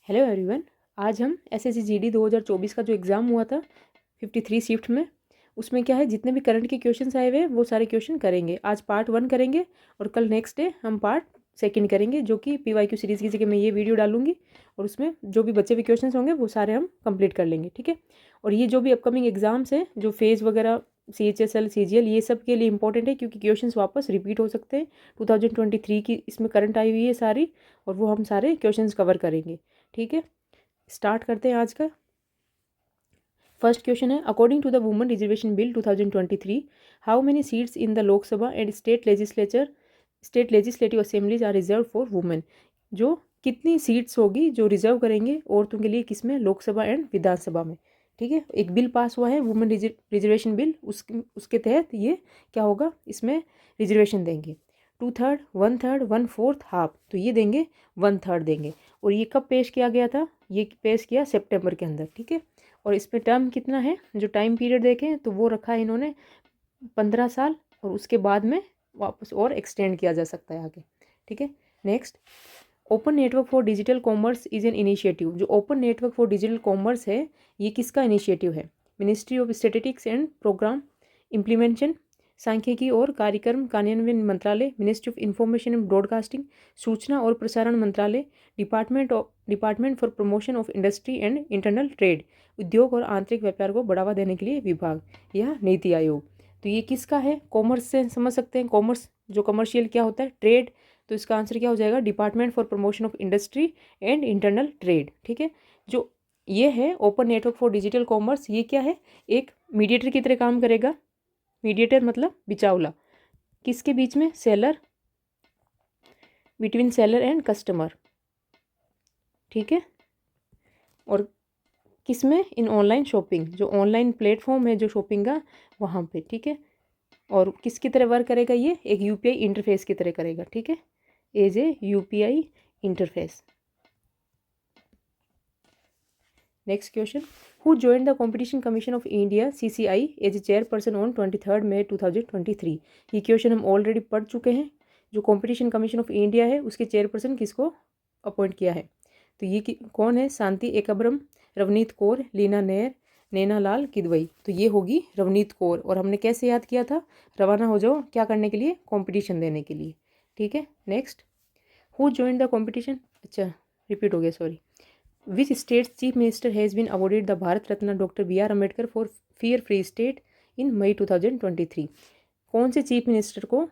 Hello everyone. आज हम SSC GD 2024 का जो एग्ज़ाम हुआ था 53 शिफ्ट में, उसमें क्या है, जितने भी करंट के क्वेश्चंस आए हुए हैं वो सारे क्वेश्चन करेंगे। आज पार्ट 1 करेंगे और कल नेक्स्ट डे हम पार्ट 2 करेंगे, जो कि पीवाईक्यू सीरीज़ की जगह मैं ये वीडियो डालूंगी और उसमें जो भी बचे हुए क्वेश्चंस होंगे वो सारे हम कंप्लीट कर लेंगे। ठीक है। और ये जो भी अपकमिंग एग्जाम्स हैं, जो फेज़ वगैरह, CHSL, CGL, ये सब के लिए इंपॉर्टेंट है, क्योंकि क्वेश्चंस वापस रिपीट हो सकते हैं। 2023 की इसमें करंट आई हुई है सारी, और वो हम सारे क्वेश्चंस कवर करेंगे। ठीक है, स्टार्ट करते हैं आज का। फर्स्ट क्वेश्चन है, according to the women reservation bill 2023, how many seats in the Lok Sabha and state legislative assemblies are reserve for women. जो कितनी सीट्स होगी जो रिजर्व करेंगे औरतों के लिए, किसमें, लोकसभा एंड विधानसभा में। ठीक है, एक बिल पास हुआ है वुमेन रिजर्वेशन बिल, उसके तहत ये क्या होगा, इसमें रिजर्वेशन देंगे। 2/3, 1/3, 1/4, हाफ, तो ये देंगे 1/3 देंगे। और ये कब पेश किया गया था, ये पेश किया सितंबर के अंदर। ठीक है, और इसमें टर्म कितना है, जो टाइम पीरियड देखें तो वो रखा है इन्होंने 15 साल, और उसके बाद में वापस और एक्सटेंड किया जा सकता है आगे। ठीक है, next, open network for digital commerce is an initiative. जो open network for digital commerce है, ये किसका इनिशिएटिव है? Ministry of statistics and programme implementation, सांख्यिकी और कार्यक्रम कार्यान्वयन मंत्रालय, ministry of information and broadcasting, सूचना और प्रसारण मंत्रालय, department for promotion of industry and internal trade, उद्योग और आंतरिक व्यापार को बढ़ावा देने के लिए विभाग, यह नीति आयोग। तो ये किसका है? कॉमर्स से समझ सकते हैं, कॉमर्स जो कमर्शियल क्या होता है, ट्रेड। तो इसका आंसर क्या हो जाएगा? Department for promotion of industry and internal trade. ठीक है, जो ये है open network for digital commerce, ये क्या है, एक मीडिएटर की तरह काम करेगा। मीडिएटर मतलब बिचावला, किसके बीच में? Seller, between seller and customer. ठीक है, और किसमें? इन ऑनलाइन शॉपिंग, जो ऑनलाइन प्लेटफॉर्म है जो शॉपिंग का, वहाँ पे। ठीक है, और किसकी तरह वर्क करेगा? ये एक यूपीआई इंटरफेस की तरह करेगा। ठीक है, as a UPI interface. Next question, who join the competition commission of India CCI as a chairperson on 23 May 2023। ये क्वेश्चन हम ऑलरेडी पढ़ चुके हैं। जो कॉम्पिटिशन कमीशन ऑफ इंडिया है, उसके चेयरपर्सन किसको अपॉइंट किया है? तो ये कौन है? शांति एकबरम, रवनीत कौर, लीना नेर, नैना लाल किदवई। तो ये होगी रवनीत कौर। और हमने कैसे याद किया था? रवाना हो जाओ क्या करने के लिए? कंपटीशन देने के लिए। ठीक है, next, who join the competition, अच्छा रिपीट हो गया, sorry. Which state chief minister has been awarded the Bharat Ratna doctor BR Ambedkar for fear free state in May 2023। कौन से चीफ मिनिस्टर को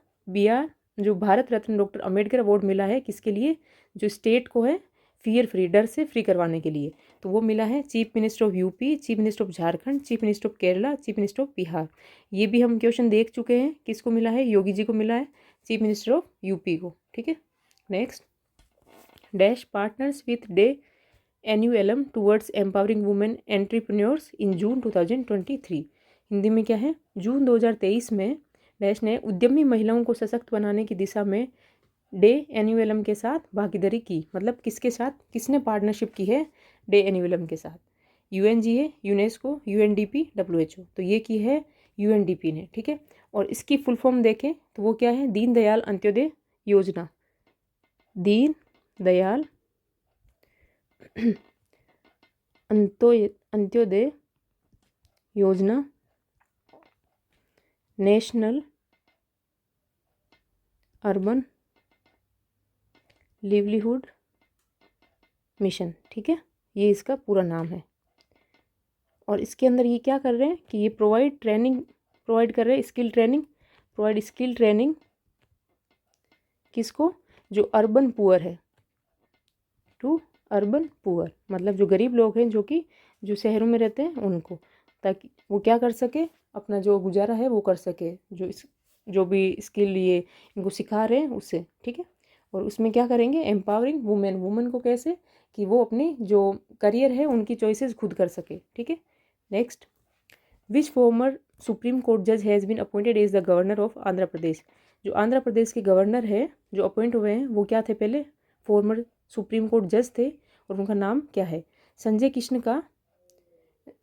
जो भारत रत्न डॉक्टर अम्बेडकर अवार्ड मिला है? किसके लिए? जो स्टेट को है फियर फ्री, डर से फ्री करवाने के लिए। तो वो मिला है chief minister of UP, chief minister of Jharkhand, chief minister of Kerala, chief minister of Bihar. ये भी हम क्वेश्चन देख चुके हैं। किसको मिला है? योगी जी को मिला है, चीफ मिनिस्टर ऑफ यूपी को। ठीक है, next, dash partners with DAY NULM towards empowering women entrepreneurs in June 2023। Hindi में क्या है? जून 2023 में डैश ने उद्यमी महिलाओं को सशक्त बनाने की दिशा में डे एन्यूएलम के साथ भागीदारी की। मतलब किसके साथ, किसने पार्टनरशिप की है डे एन्यूएलम के साथ? UNGA, UNESCO, UNDP, WHO। तो ये की है UNDP ने। ठीक है, और इसकी फुल फॉर्म देखें तो वो क्या है? दीनदयाल अंत्योदय योजना। दीन दयाल अंत्योदय योजना, नेशनल अर्बन लिवलीहुड मिशन। ठीक है, ये इसका पूरा नाम है। और इसके अंदर ये क्या कर रहे हैं कि ये प्रोवाइड कर रहे हैं स्किल ट्रेनिंग किसको? जो अर्बन पुअर है, टू अर्बन पुअर, मतलब जो गरीब लोग हैं, जो शहरों में रहते हैं उनको, ताकि वो क्या कर सके, अपना जो गुजारा है वो कर सके, जो भी स्किल ये इनको सिखा रहे हैं उससे। ठीक है, और उसमें क्या करेंगे? एम्पावरिंग वुमेन को कैसे कि वो अपनी जो करियर है उनकी चॉइसेस खुद कर सके। ठीक है, next, which former supreme court जज has been appointed as the governor of Andhra Pradesh. जो आंध्र प्रदेश के गवर्नर है जो अपॉइंट हुए हैं, वो क्या थे? पहले फॉर्मर सुप्रीम कोर्ट जज थे, और उनका नाम क्या है? संजय कृष्ण का,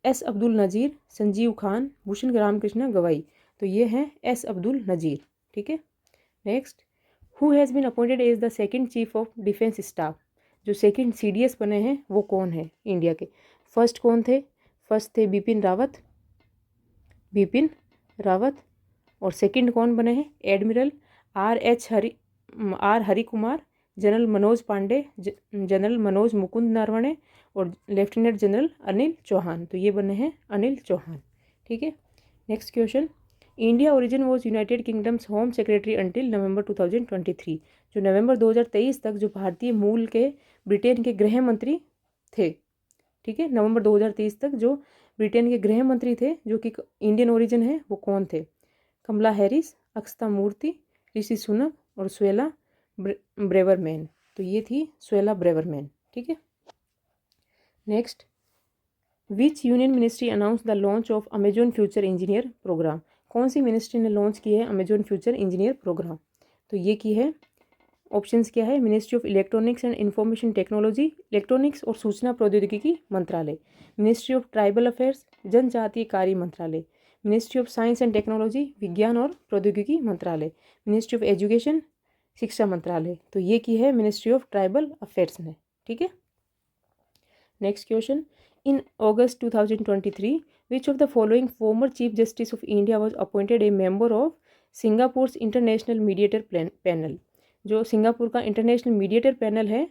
S अब्दुल नज़ीर, संजीव खान, भूषण रामकृष्ण गवाई। तो ये हैं S अब्दुल नज़ीर। ठीक है, next, who has been appointed as the second chief of defence staff. जो सेकंड CDS बने हैं वो कौन है इंडिया के? फर्स्ट कौन थे? फर्स्ट थे बिपिन रावत। और सेकंड कौन बने हैं? Admiral R Hari Kumar, general Manoj Pande, general Manoj Mukund Naravane और लेफ्टिनेंट जनरल अनिल चौहान। तो ये बने हैं अनिल चौहान। ठीक है। Next question, India origin was United Kingdom's home secretary until November 2023। जो नवंबर 2023 तक जो भारतीय मूल के ब्रिटेन के गृह मंत्री थे। ठीक है, नवंबर 2023 तक जो ब्रिटेन के गृह मंत्री थे जो कि इंडियन ओरिजिन है वो कौन थे? कमला हैरिस, अक्षता मूर्ति, ऋषि सुनक और स्वेला ब्रेवरमैन। तो ये थी स्वेला ब्रेवरमैन। ठीक है। Next, which union ministry announce the launch of Amazon future engineer program? कौन सी मिनिस्ट्री ने लॉन्च की है अमेजॉन फ्यूचर इंजीनियर प्रोग्राम? तो ये की है, ऑप्शंस क्या है? Ministry of electronics and information technology, electronics और सूचना प्रौद्योगिकी मंत्रालय, मिनिस्ट्री ऑफ ट्राइबल अफेयर्स, जनजातीय कार्य मंत्रालय, ministry of science and technology, विज्ञान और प्रौद्योगिकी मंत्रालय, मिनिस्ट्री ऑफ एजुकेशन, शिक्षा मंत्रालय। तो ये की है मिनिस्ट्री ऑफ ट्राइबल अफेयर्स ने। ठीक है। Next question, in August 2023 which of the following former Chief Justice of India was appointed a member of Singapore's International Mediator Panel? जो सिंगापुर का इंटरनेशनल मीडिएटर पैनल है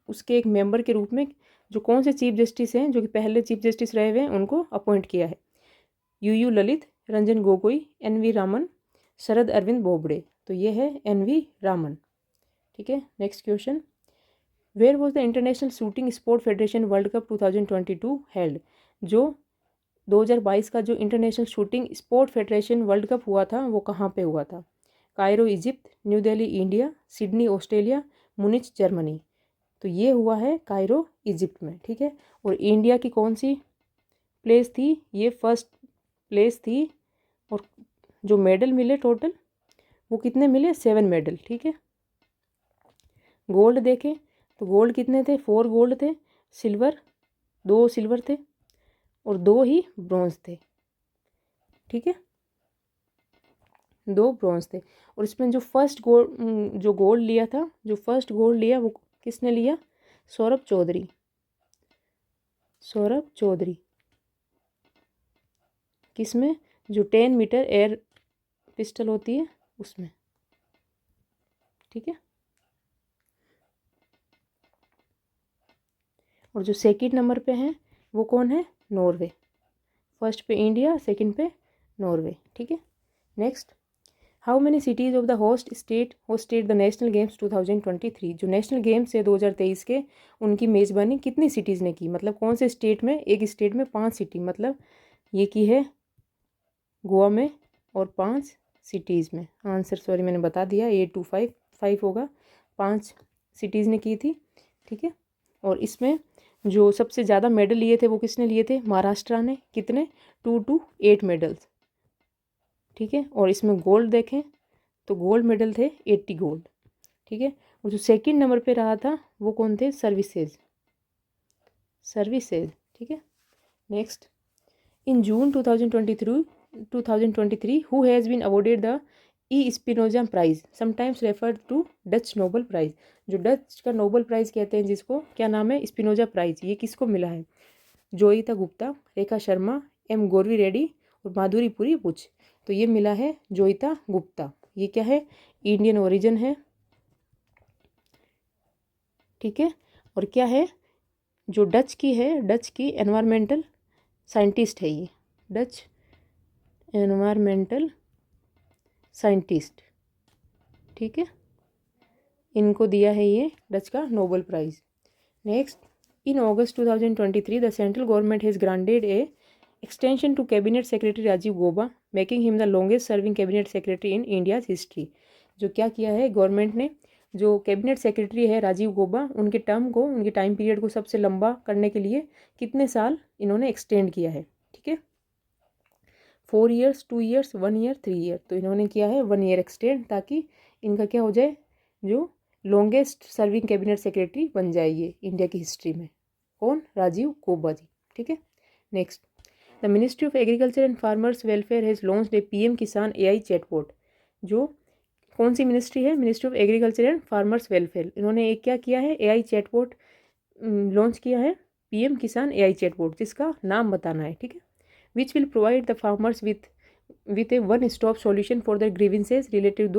उसके एक मेंबर के रूप में जो कौन से चीफ जस्टिस हैं जो कि पहले चीफ जस्टिस रहे हुए हैं उनको अपॉइंट किया है? U Lalit, Ranjan Gogoi, NV Raman, Sharad Arvind Bobde. तो ये है NV रामन। ठीक है। Next question, where was the international shooting sport federation world cup 2022 held? जो 2022 का जो international shooting sport federation world cup हुआ था वो कहाँ पे हुआ था? Cairo Egypt, New Delhi India, Sydney Australia, Munich Germany. तो ये हुआ है कायरो इजिप्ट में। ठीक है। और इंडिया की कौन सी प्लेस थी? ये फर्स्ट प्लेस थी। और जो मेडल मिले टोटल वो कितने मिले? 7 मेडल। ठीक है। गोल्ड देखें तो गोल्ड कितने थे? 4 गोल्ड थे, सिल्वर 2 सिल्वर थे और 2 ही ब्रॉन्ज थे। ठीक है, 2 ब्रॉन्ज थे। और इसमें जो फर्स्ट गोल्ड लिया था, जो फर्स्ट गोल्ड लिया वो किसने लिया? सौरभ चौधरी। किसमें? जो 10 मीटर एयर पिस्टल होती है उसमें। ठीक है। और जो सेकंड नंबर पे हैं वो कौन है? नॉर्वे। फर्स्ट पे इंडिया, सेकंड पे नॉर्वे। ठीक है। Next, how many cities of the host state hosted the national games 2023? जो नेशनल गेम्स है 2023 के उनकी मेज़बानी कितनी सिटीज़ ने की? मतलब कौन से स्टेट में? एक स्टेट में 5 सिटी, मतलब ये की है गोवा में और 5 सिटीज़ में। आंसर सॉरी मैंने बता दिया, 8 2 5 होगा। 5 सिटीज़ ने की थी। ठीक है। और इसमें जो सबसे ज़्यादा मेडल लिए थे वो किसने लिए थे? महाराष्ट्र ने। कितने? 2 to 8 मेडल्स। ठीक है। और इसमें गोल्ड देखें तो गोल्ड मेडल थे 80 गोल्ड। ठीक है। और जो सेकंड नंबर पे रहा था वो कौन थे? सर्विसेज। ठीक है। Next, in June 2023 who has been awarded the E Spinoza prize, sometimes referred to Dutch Nobel prize? जो डच का नोबल प्राइज कहते हैं जिसको, क्या नाम है? Spinoza prize. ये किसको मिला है? जोईता गुप्ता, रेखा शर्मा, M गोरवी रेड्डी और माधुरी पुरी बुच। तो ये मिला है जोईता गुप्ता। ये क्या है? इंडियन ओरिजिन है। ठीक है। और क्या है? जो डच की है, डच की एनवायरमेंटल साइंटिस्ट है ये, डच एनवायरमेंटल साइंटिस्ट। ठीक है। इनको दिया है ये डच का Nobel prize. Next, in August 2023 the central government has granted a extension to cabinet secretary Rajiv Gauba, making him the longest serving cabinet secretary in India's history. जो क्या किया है गवर्नमेंट ने, जो कैबिनेट सेक्रेटरी है राजीव गौबा, उनके टर्म को, उनके टाइम पीरियड को सबसे लंबा करने के लिए कितने साल इन्होंने एक्सटेंड किया है? ठीक है। 4 years, 2 years, 1 year, 3 year। तो इन्होंने किया है 1 year एक्सटेंड, ताकि इनका क्या हो जाए? जो लॉन्गेस्ट सर्विंग कैबिनेट सेक्रेटरी बन जाइए इंडिया की हिस्ट्री में। कौन? राजीव गौबा जी। ठीक है। Next, the ministry of agriculture and farmers welfare has launched A PM किसान AI चैटबॉट। जो कौन सी मिनिस्ट्री है? Ministry of agriculture and farmers welfare. इन्होंने एक क्या किया है? AI चैटबॉट लॉन्च किया है, PM किसान AI चैटबॉट, जिसका नाम बताना है, ठीक है। Which will provide the farmers with a one stop solution for the grievances related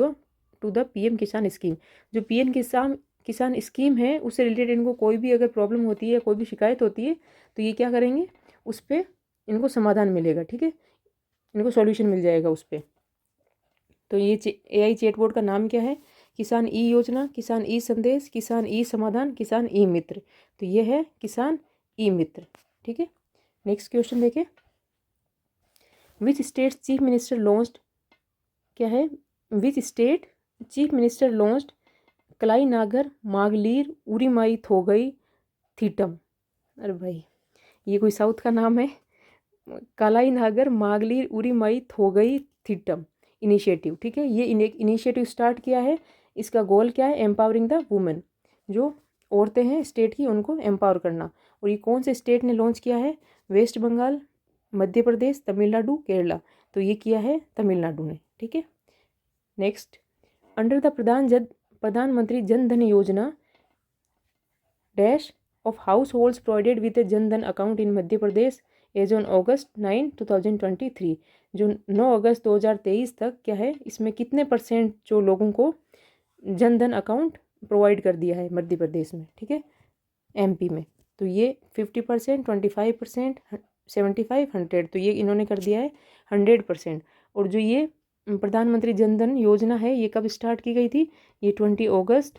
to the PM Kisan scheme. जो PM किसान स्कीम है उससे रिलेटेड इनको कोई भी अगर प्रॉब्लम होती है, कोई भी शिकायत होती है, तो ये क्या करेंगे? उस पर इनको समाधान मिलेगा, ठीक है, इनको सॉल्यूशन मिल जाएगा उस पर। तो ये AI चैटबॉट का नाम क्या है? किसान ई योजना, किसान ई संदेश, किसान ई समाधान, किसान ई मित्र। तो ये है किसान ई मित्र, ठीक है। नेक्स्ट क्वेश्चन देखें। विच स्टेट चीफ मिनिस्टर लॉन्च्ड, क्या है? विच स्टेट चीफ मिनिस्टर लॉन्च्ड कलाई नागर मागलीर उरीमाई थोगई थीटम। अरे भाई, ये कोई साउथ का नाम है? कलाई नागर मागलीर उरीमाई थोगई थीटम इनिशिएटिव, ठीक है। ये इनिशिएटिव स्टार्ट किया है। इसका गोल क्या है? एम्पावरिंग द वुमेन, जो औरतें हैं स्टेट की, उनको एम्पावर करना। और ये कौन से स्टेट ने लॉन्च किया है? वेस्ट बंगाल, मध्य प्रदेश, तमिलनाडु, केरला। तो ये किया है तमिलनाडु ने, ठीक है। नेक्स्ट, अंडर द प्रधानमंत्री Jan Dhan Yojana dash of households provided with a Jan Dhan account in Madhya Pradesh as on August 9, 2023। जो 9 अगस्त 2023 तक क्या है, इसमें कितने % जो लोगों को जन धन अकाउंट प्रोवाइड कर दिया है मध्य प्रदेश में, ठीक है, MP में। तो ये 50%, 25%, 75, 100, तो ये इन्होंने कर दिया है 100%। और जो ये प्रधानमंत्री जन धन योजना है, ये कब स्टार्ट की गई थी? ये 20 अगस्त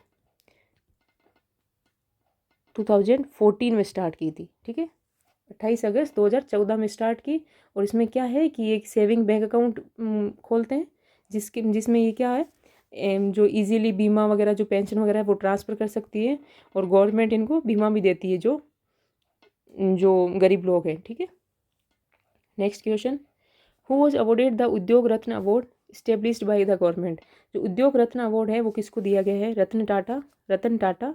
2014 में स्टार्ट की थी, ठीक है, 28 अगस्त 2014 में स्टार्ट की। और इसमें क्या है कि एक सेविंग बैंक अकाउंट खोलते हैं, जिसमें ये क्या है, जो इजीली बीमा वगैरह, जो पेंशन वगैरह है, वो ट्रांसफ़र कर सकती है। और गवर्नमेंट इनको बीमा भी देती है, जो गरीब लोग हैं, ठीक है। Next question, who was awarded the Udyog Ratna award established by the government. जो उद्योग रत्न अवार्ड है वो किसको दिया गया है? रतन टाटा,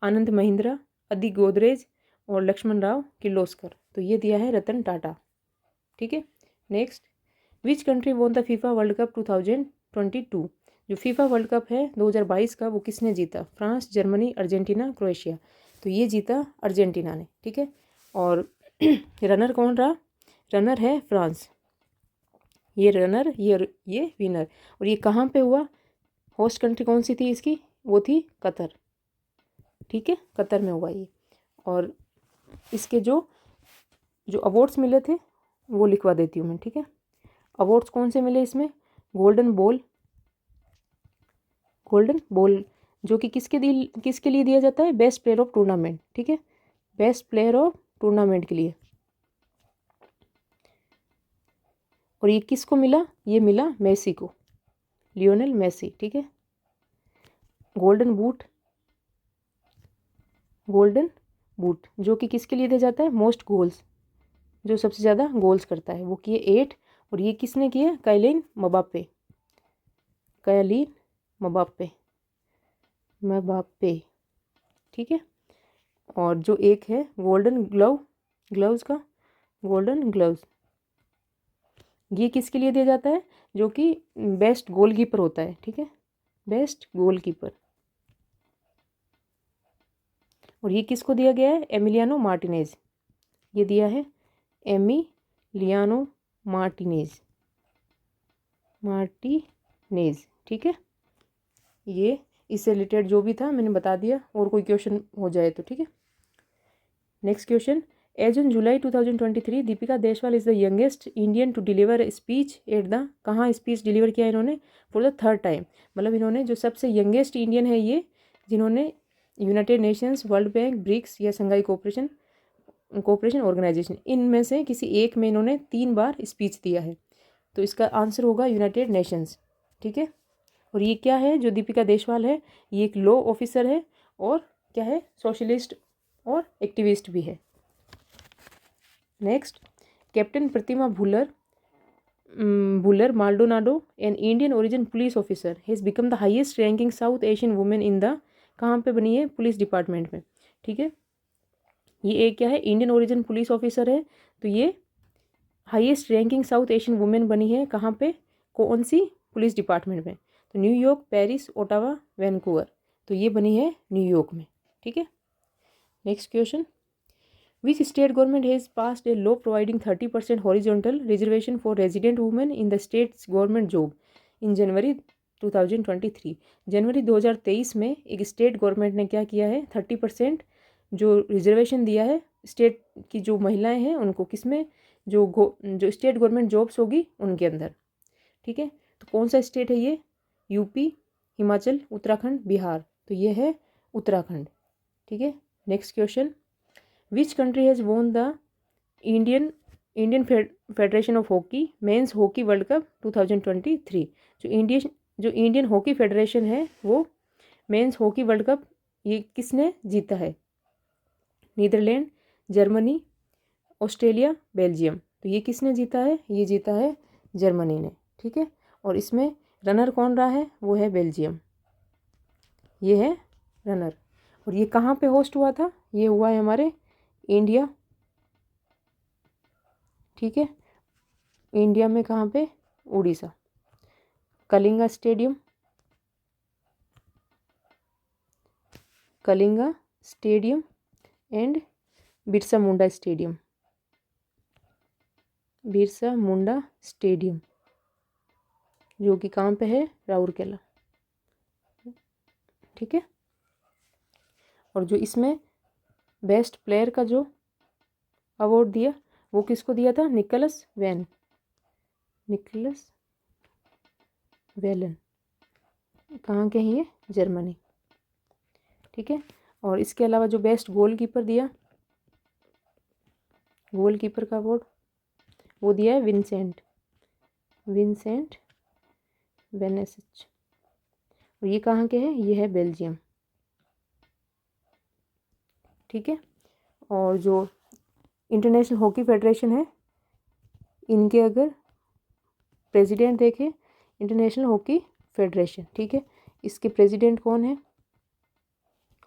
आनंद महिंद्रा, अदी गोदरेज और लक्ष्मण राव किर्लोस्कर। तो ये दिया है रतन टाटा, ठीक है। Next, which country won the FIFA world cup 2022। जो फीफा वर्ल्ड कप है 2022 का, वो किसने जीता? France, Germany, Argentina, Croatia. तो ये जीता अर्जेंटीना ने, ठीक है। और रनर कौन रहा? रनर है फ्रांस। ये रनर, ये विनर। और ये कहाँ पे हुआ? होस्ट कंट्री कौन सी थी इसकी? वो थी कतर, ठीक है, कतर में हुआ ये। और इसके जो अवार्ड्स मिले थे वो लिखवा देती हूँ मैं, ठीक है। अवार्ड्स कौन से मिले इसमें? गोल्डन बॉल जो कि किसके लिए दिया जाता है? बेस्ट प्लेयर ऑफ टूर्नामेंट, ठीक है, बेस्ट प्लेयर ऑफ टूर्नामेंट के लिए। और ये किसको मिला? ये मिला मेसी को, लियोनेल मेसी, ठीक है। गोल्डन बूट जो कि किसके लिए दिया जाता है? मोस्ट गोल्स, जो सबसे ज़्यादा गोल्स करता है, वो किए 8। और ये किसने किए? काइलिन मबाप्पे, ठीक है। और जो एक है गोल्डन ग्लव्स, ये किसके लिए दिया जाता है? जो कि बेस्ट गोलकीपर होता है, ठीक है, बेस्ट गोलकीपर। और ये किसको दिया गया है? Emiliano Martinez. ये दिया है एमिलियानो मार्टिनेज, ठीक है। ये इससे रिलेटेड जो भी था मैंने बता दिया, और कोई क्वेश्चन हो जाए तो, ठीक है। Next question, as on July 2023 Deepika Deswal is the youngest Indian to deliver speech at the, कहाँ स्पीच डिलीवर किया इन्होंने? For the 3rd time. मतलब इन्होंने जो सबसे यंगेस्ट इंडियन है ये, जिन्होंने United Nations, World Bank, BRICS या संघाई कोऑपरेशन ऑर्गेनाइजेशन, इनमें से किसी एक में इन्होंने 3 बार स्पीच दिया है। तो इसका आंसर होगा यूनाइटेड नेशंस, ठीक है। और ये क्या है? जो दीपिका देशवाल है, ये एक लॉ ऑफिसर है और क्या है? सोशलिस्ट और एक्टिविस्ट भी है। Next, captain Pratima Bhullar Maldonado, an Indian origin police officer, has become the highest ranking South Asian women in the, कहाँ पे बनी है? पुलिस डिपार्टमेंट में, ठीक है। ये एक क्या है? इंडियन ओरिजिन पुलिस ऑफिसर है। तो ये highest ranking South Asian women बनी है कहाँ पे? कौन सी? पुलिस डिपार्टमेंट में। तो न्यूयॉर्क, पेरिस, ओटावा, वैंकूवर, तो ये बनी है न्यूयॉर्क में। ठीक है, next question, which state government has passed a law providing 30% horizontal reservation for resident women in the states government job in January 2023। जनवरी 2023 में एक स्टेट गवर्नमेंट ने क्या किया है, 30% जो रिजर्वेशन दिया है स्टेट की जो महिलाएं हैं उनको, किसमें, जो स्टेट गवर्नमेंट जॉब्स होगी उनके अंदर। ठीक है, तो कौन सा स्टेट है ये, यूपी, हिमाचल, उत्तराखंड, बिहार, तो ये है उत्तराखंड। ठीक है, next question, which country has won the Indian federation of hockey men's hockey world cup 2023। जो इंडियन हॉकी फेडरेशन है वो मेंस हॉकी वर्ल्ड कप ये किसने जीता है, नीदरलैंड, जर्मनी, ऑस्ट्रेलिया, बेल्जियम, तो ये किसने जीता है, ये जीता है जर्मनी ने। ठीक है, और इसमें रनर कौन रहा है, वो है बेल्जियम, ये है रनर। और ये कहाँ पे होस्ट हुआ था, ये हुआ है हमारे इंडिया। ठीक है, इंडिया में कहाँ पे, Orissa, Kalinga stadium and Birsa Munda stadium, जो कि कहाँ पे है, राउरकेला। ठीक है, और जो इसमें बेस्ट प्लेयर का जो अवार्ड दिया वो किसको दिया था, निकोलस वेलन, कहाँ के हैं ये, जर्मनी। ठीक है, और इसके अलावा जो बेस्ट गोलकीपर दिया, गोलकीपर का अवार्ड वो दिया है विंसेंट वेनेसिच, और ये कहाँ के हैं, ये है बेल्जियम। ठीक है, और जो इंटरनेशनल हॉकी फेडरेशन है इनके अगर प्रेसिडेंट देखें, इंटरनेशनल हॉकी फेडरेशन, ठीक है, इसके प्रेसिडेंट कौन है,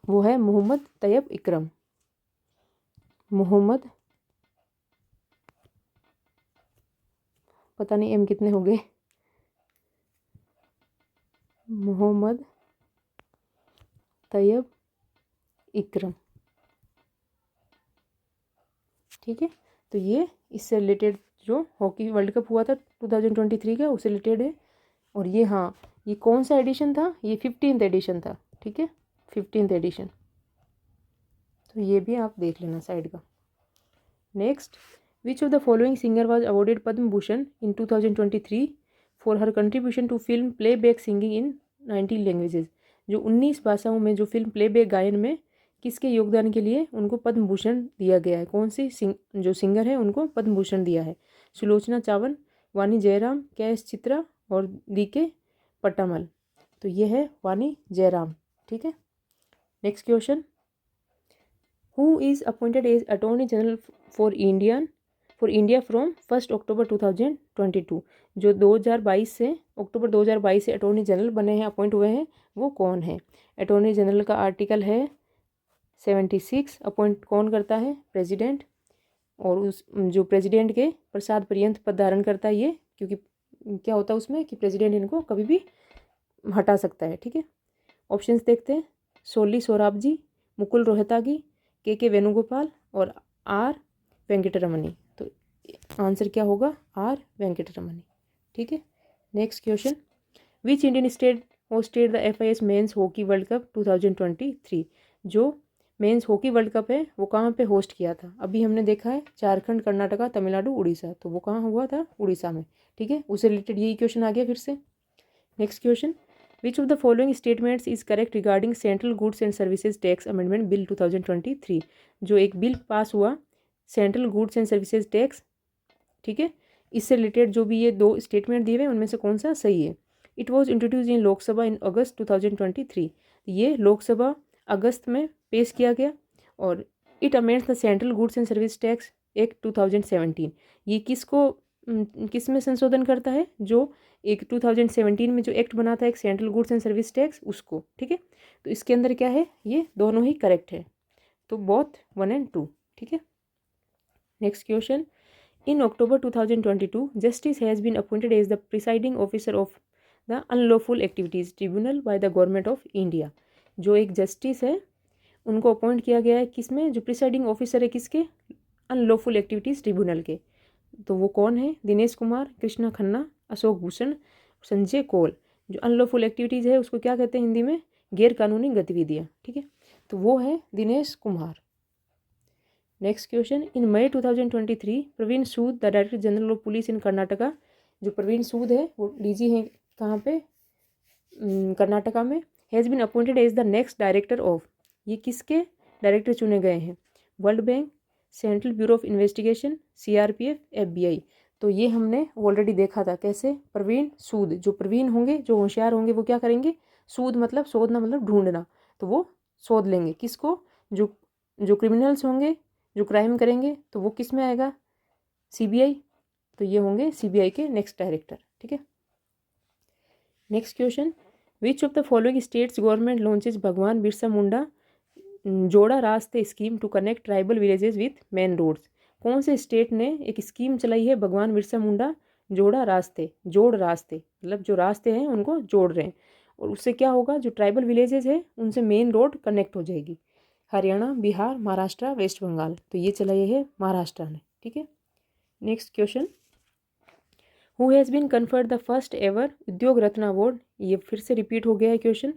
वो है मोहम्मद तैयब इकरम, पता नहीं एम कितने हो गए, मोहम्मद तैयब इकरम। ठीक है, तो ये इससे रिलेटेड जो हॉकी वर्ल्ड कप हुआ था 2023 का उससे रिलेटेड है। और ये, हाँ, ये कौन सा एडिशन था, ये 15th एडिशन था। ठीक है, 15th एडिशन, तो ये भी आप देख लेना साइड का। Next, which of the following singer was awarded Padma Bhushan in 2023 for her contribution to film playback singing in 19 languages. जो 19 भाषाओं में जो फिल्म प्लेबैक गायन में किसके योगदान के लिए उनको पद्म भूषण दिया गया है, कौन सी जो सिंगर है उनको पद्म भूषण दिया है, सुलोचना चावल, वानी जयराम, के.एस. चित्रा और डी.के. पट्टामल, तो ये है वानी जयराम। ठीक है, next question, who is appointed as attorney general for India from 1 October 2022। जो 2022 से अक्टूबर 2022 से अटॉर्नी जनरल बने हैं, अपॉइंट हुए हैं, वो कौन है। अटॉर्नी जनरल का आर्टिकल है 76, अपॉइंट कौन करता है, प्रेसिडेंट, और उस जो प्रेसिडेंट के प्रसाद पर्यंत पद धारण करता है ये, क्योंकि क्या होता है उसमें कि प्रेसिडेंट इनको कभी भी हटा सकता है। ठीक है, ऑप्शंस देखते हैं, सोली सोराबजी, मुकुल रोहतागी, के वेणुगोपाल और आर वेंकटरमणी, तो आंसर क्या होगा, आर वेंकटरमणी। ठीक है, next question, which Indian state hosted the FIS men's hockey world cup 2023। जो मेंस हॉकी वर्ल्ड कप है वो कहाँ पे होस्ट किया था, अभी हमने देखा है झारखंड, कर्नाटका, तमिलनाडु, उड़ीसा, तो वो कहाँ हुआ था, उड़ीसा में। ठीक है, उससे रिलेटेड यही क्वेश्चन आ गया फिर से। Next question, which of the following statements is correct regarding central goods and services tax amendment bill 2023। जो एक बिल पास हुआ central goods and services tax, ठीक है, इससे रिलेटेड जो भी ये 2 स्टेटमेंट दिए हुए हैं उनमें से कौन सा सही है। It was introduce in Lok Sabha in August 2023। ये लोकसभा अगस्त में पेश किया गया। और it amends the central goods and service tax act 2017। ये किस में संशोधन करता है, जो एक 2017 में जो एक्ट बना था एक central goods and service tax, उसको। ठीक है, तो इसके अंदर क्या है, ये दोनों ही करेक्ट है, तो बोथ 1 and 2। ठीक है, next question, in October 2022 justice has been appointed as the presiding officer of the unlawful activities tribunal by the government of India. जो एक जस्टिस है उनको अपॉइंट किया गया है किसमें, जो प्रिसाइडिंग ऑफिसर है किसके, अनलॉफुल एक्टिविटीज़ ट्रिब्यूनल के। तो वो कौन है, दिनेश कुमार, कृष्णा खन्ना, अशोक भूषण, संजय कौल। जो अनलॉफुल एक्टिविटीज़ है उसको क्या कहते हैं हिंदी में, गैर कानूनी गतिविधियाँ, ठीक है, तो वो है Dinesh Kumar. Next question, in May 2023 Praveen Sood the director general of police in Karnataka. जो प्रवीण सूद है वो डीजी हैं कहाँ पे, कर्नाटका में। Has been appointed as the next director of, ये किसके डायरेक्टर चुने गए हैं, World Bank, Central Bureau of Investigation, CRPF, FBI. तो ये हमने ऑलरेडी देखा था कैसे, प्रवीण सूद, जो प्रवीण होंगे जो होशियार होंगे वो क्या करेंगे, सूद मतलब शोधना मतलब ढूंढना, तो वो शोध लेंगे किसको, जो जो क्रिमिनल्स होंगे जो क्राइम करेंगे तो वो किस में आएगा, सीबीआई। तो ये होंगे सीबीआई के नेक्स्ट डायरेक्टर, ठीक है। Next question, which of the following states government launches Bhagwan Birsa Munda Joda Raste scheme to connect tribal villages with main roads. कौन से स्टेट ने एक स्कीम चलाई है भगवान बिरसा मुंडा जोड़ा रास्ते, जोड़ रास्ते मतलब जो रास्ते हैं उनको जोड़ रहे हैं, और उससे क्या होगा, जो ट्राइबल विलेजेस है उनसे मेन रोड कनेक्ट हो जाएगी। हरियाणा, बिहार, महाराष्ट्र, वेस्ट बंगाल। तो ये चला ये है महाराष्ट्र ने, ठीक है। Next question, who has been conferred the first ever Udyog Ratna award. ये फिर से रिपीट हो गया है क्वेश्चन,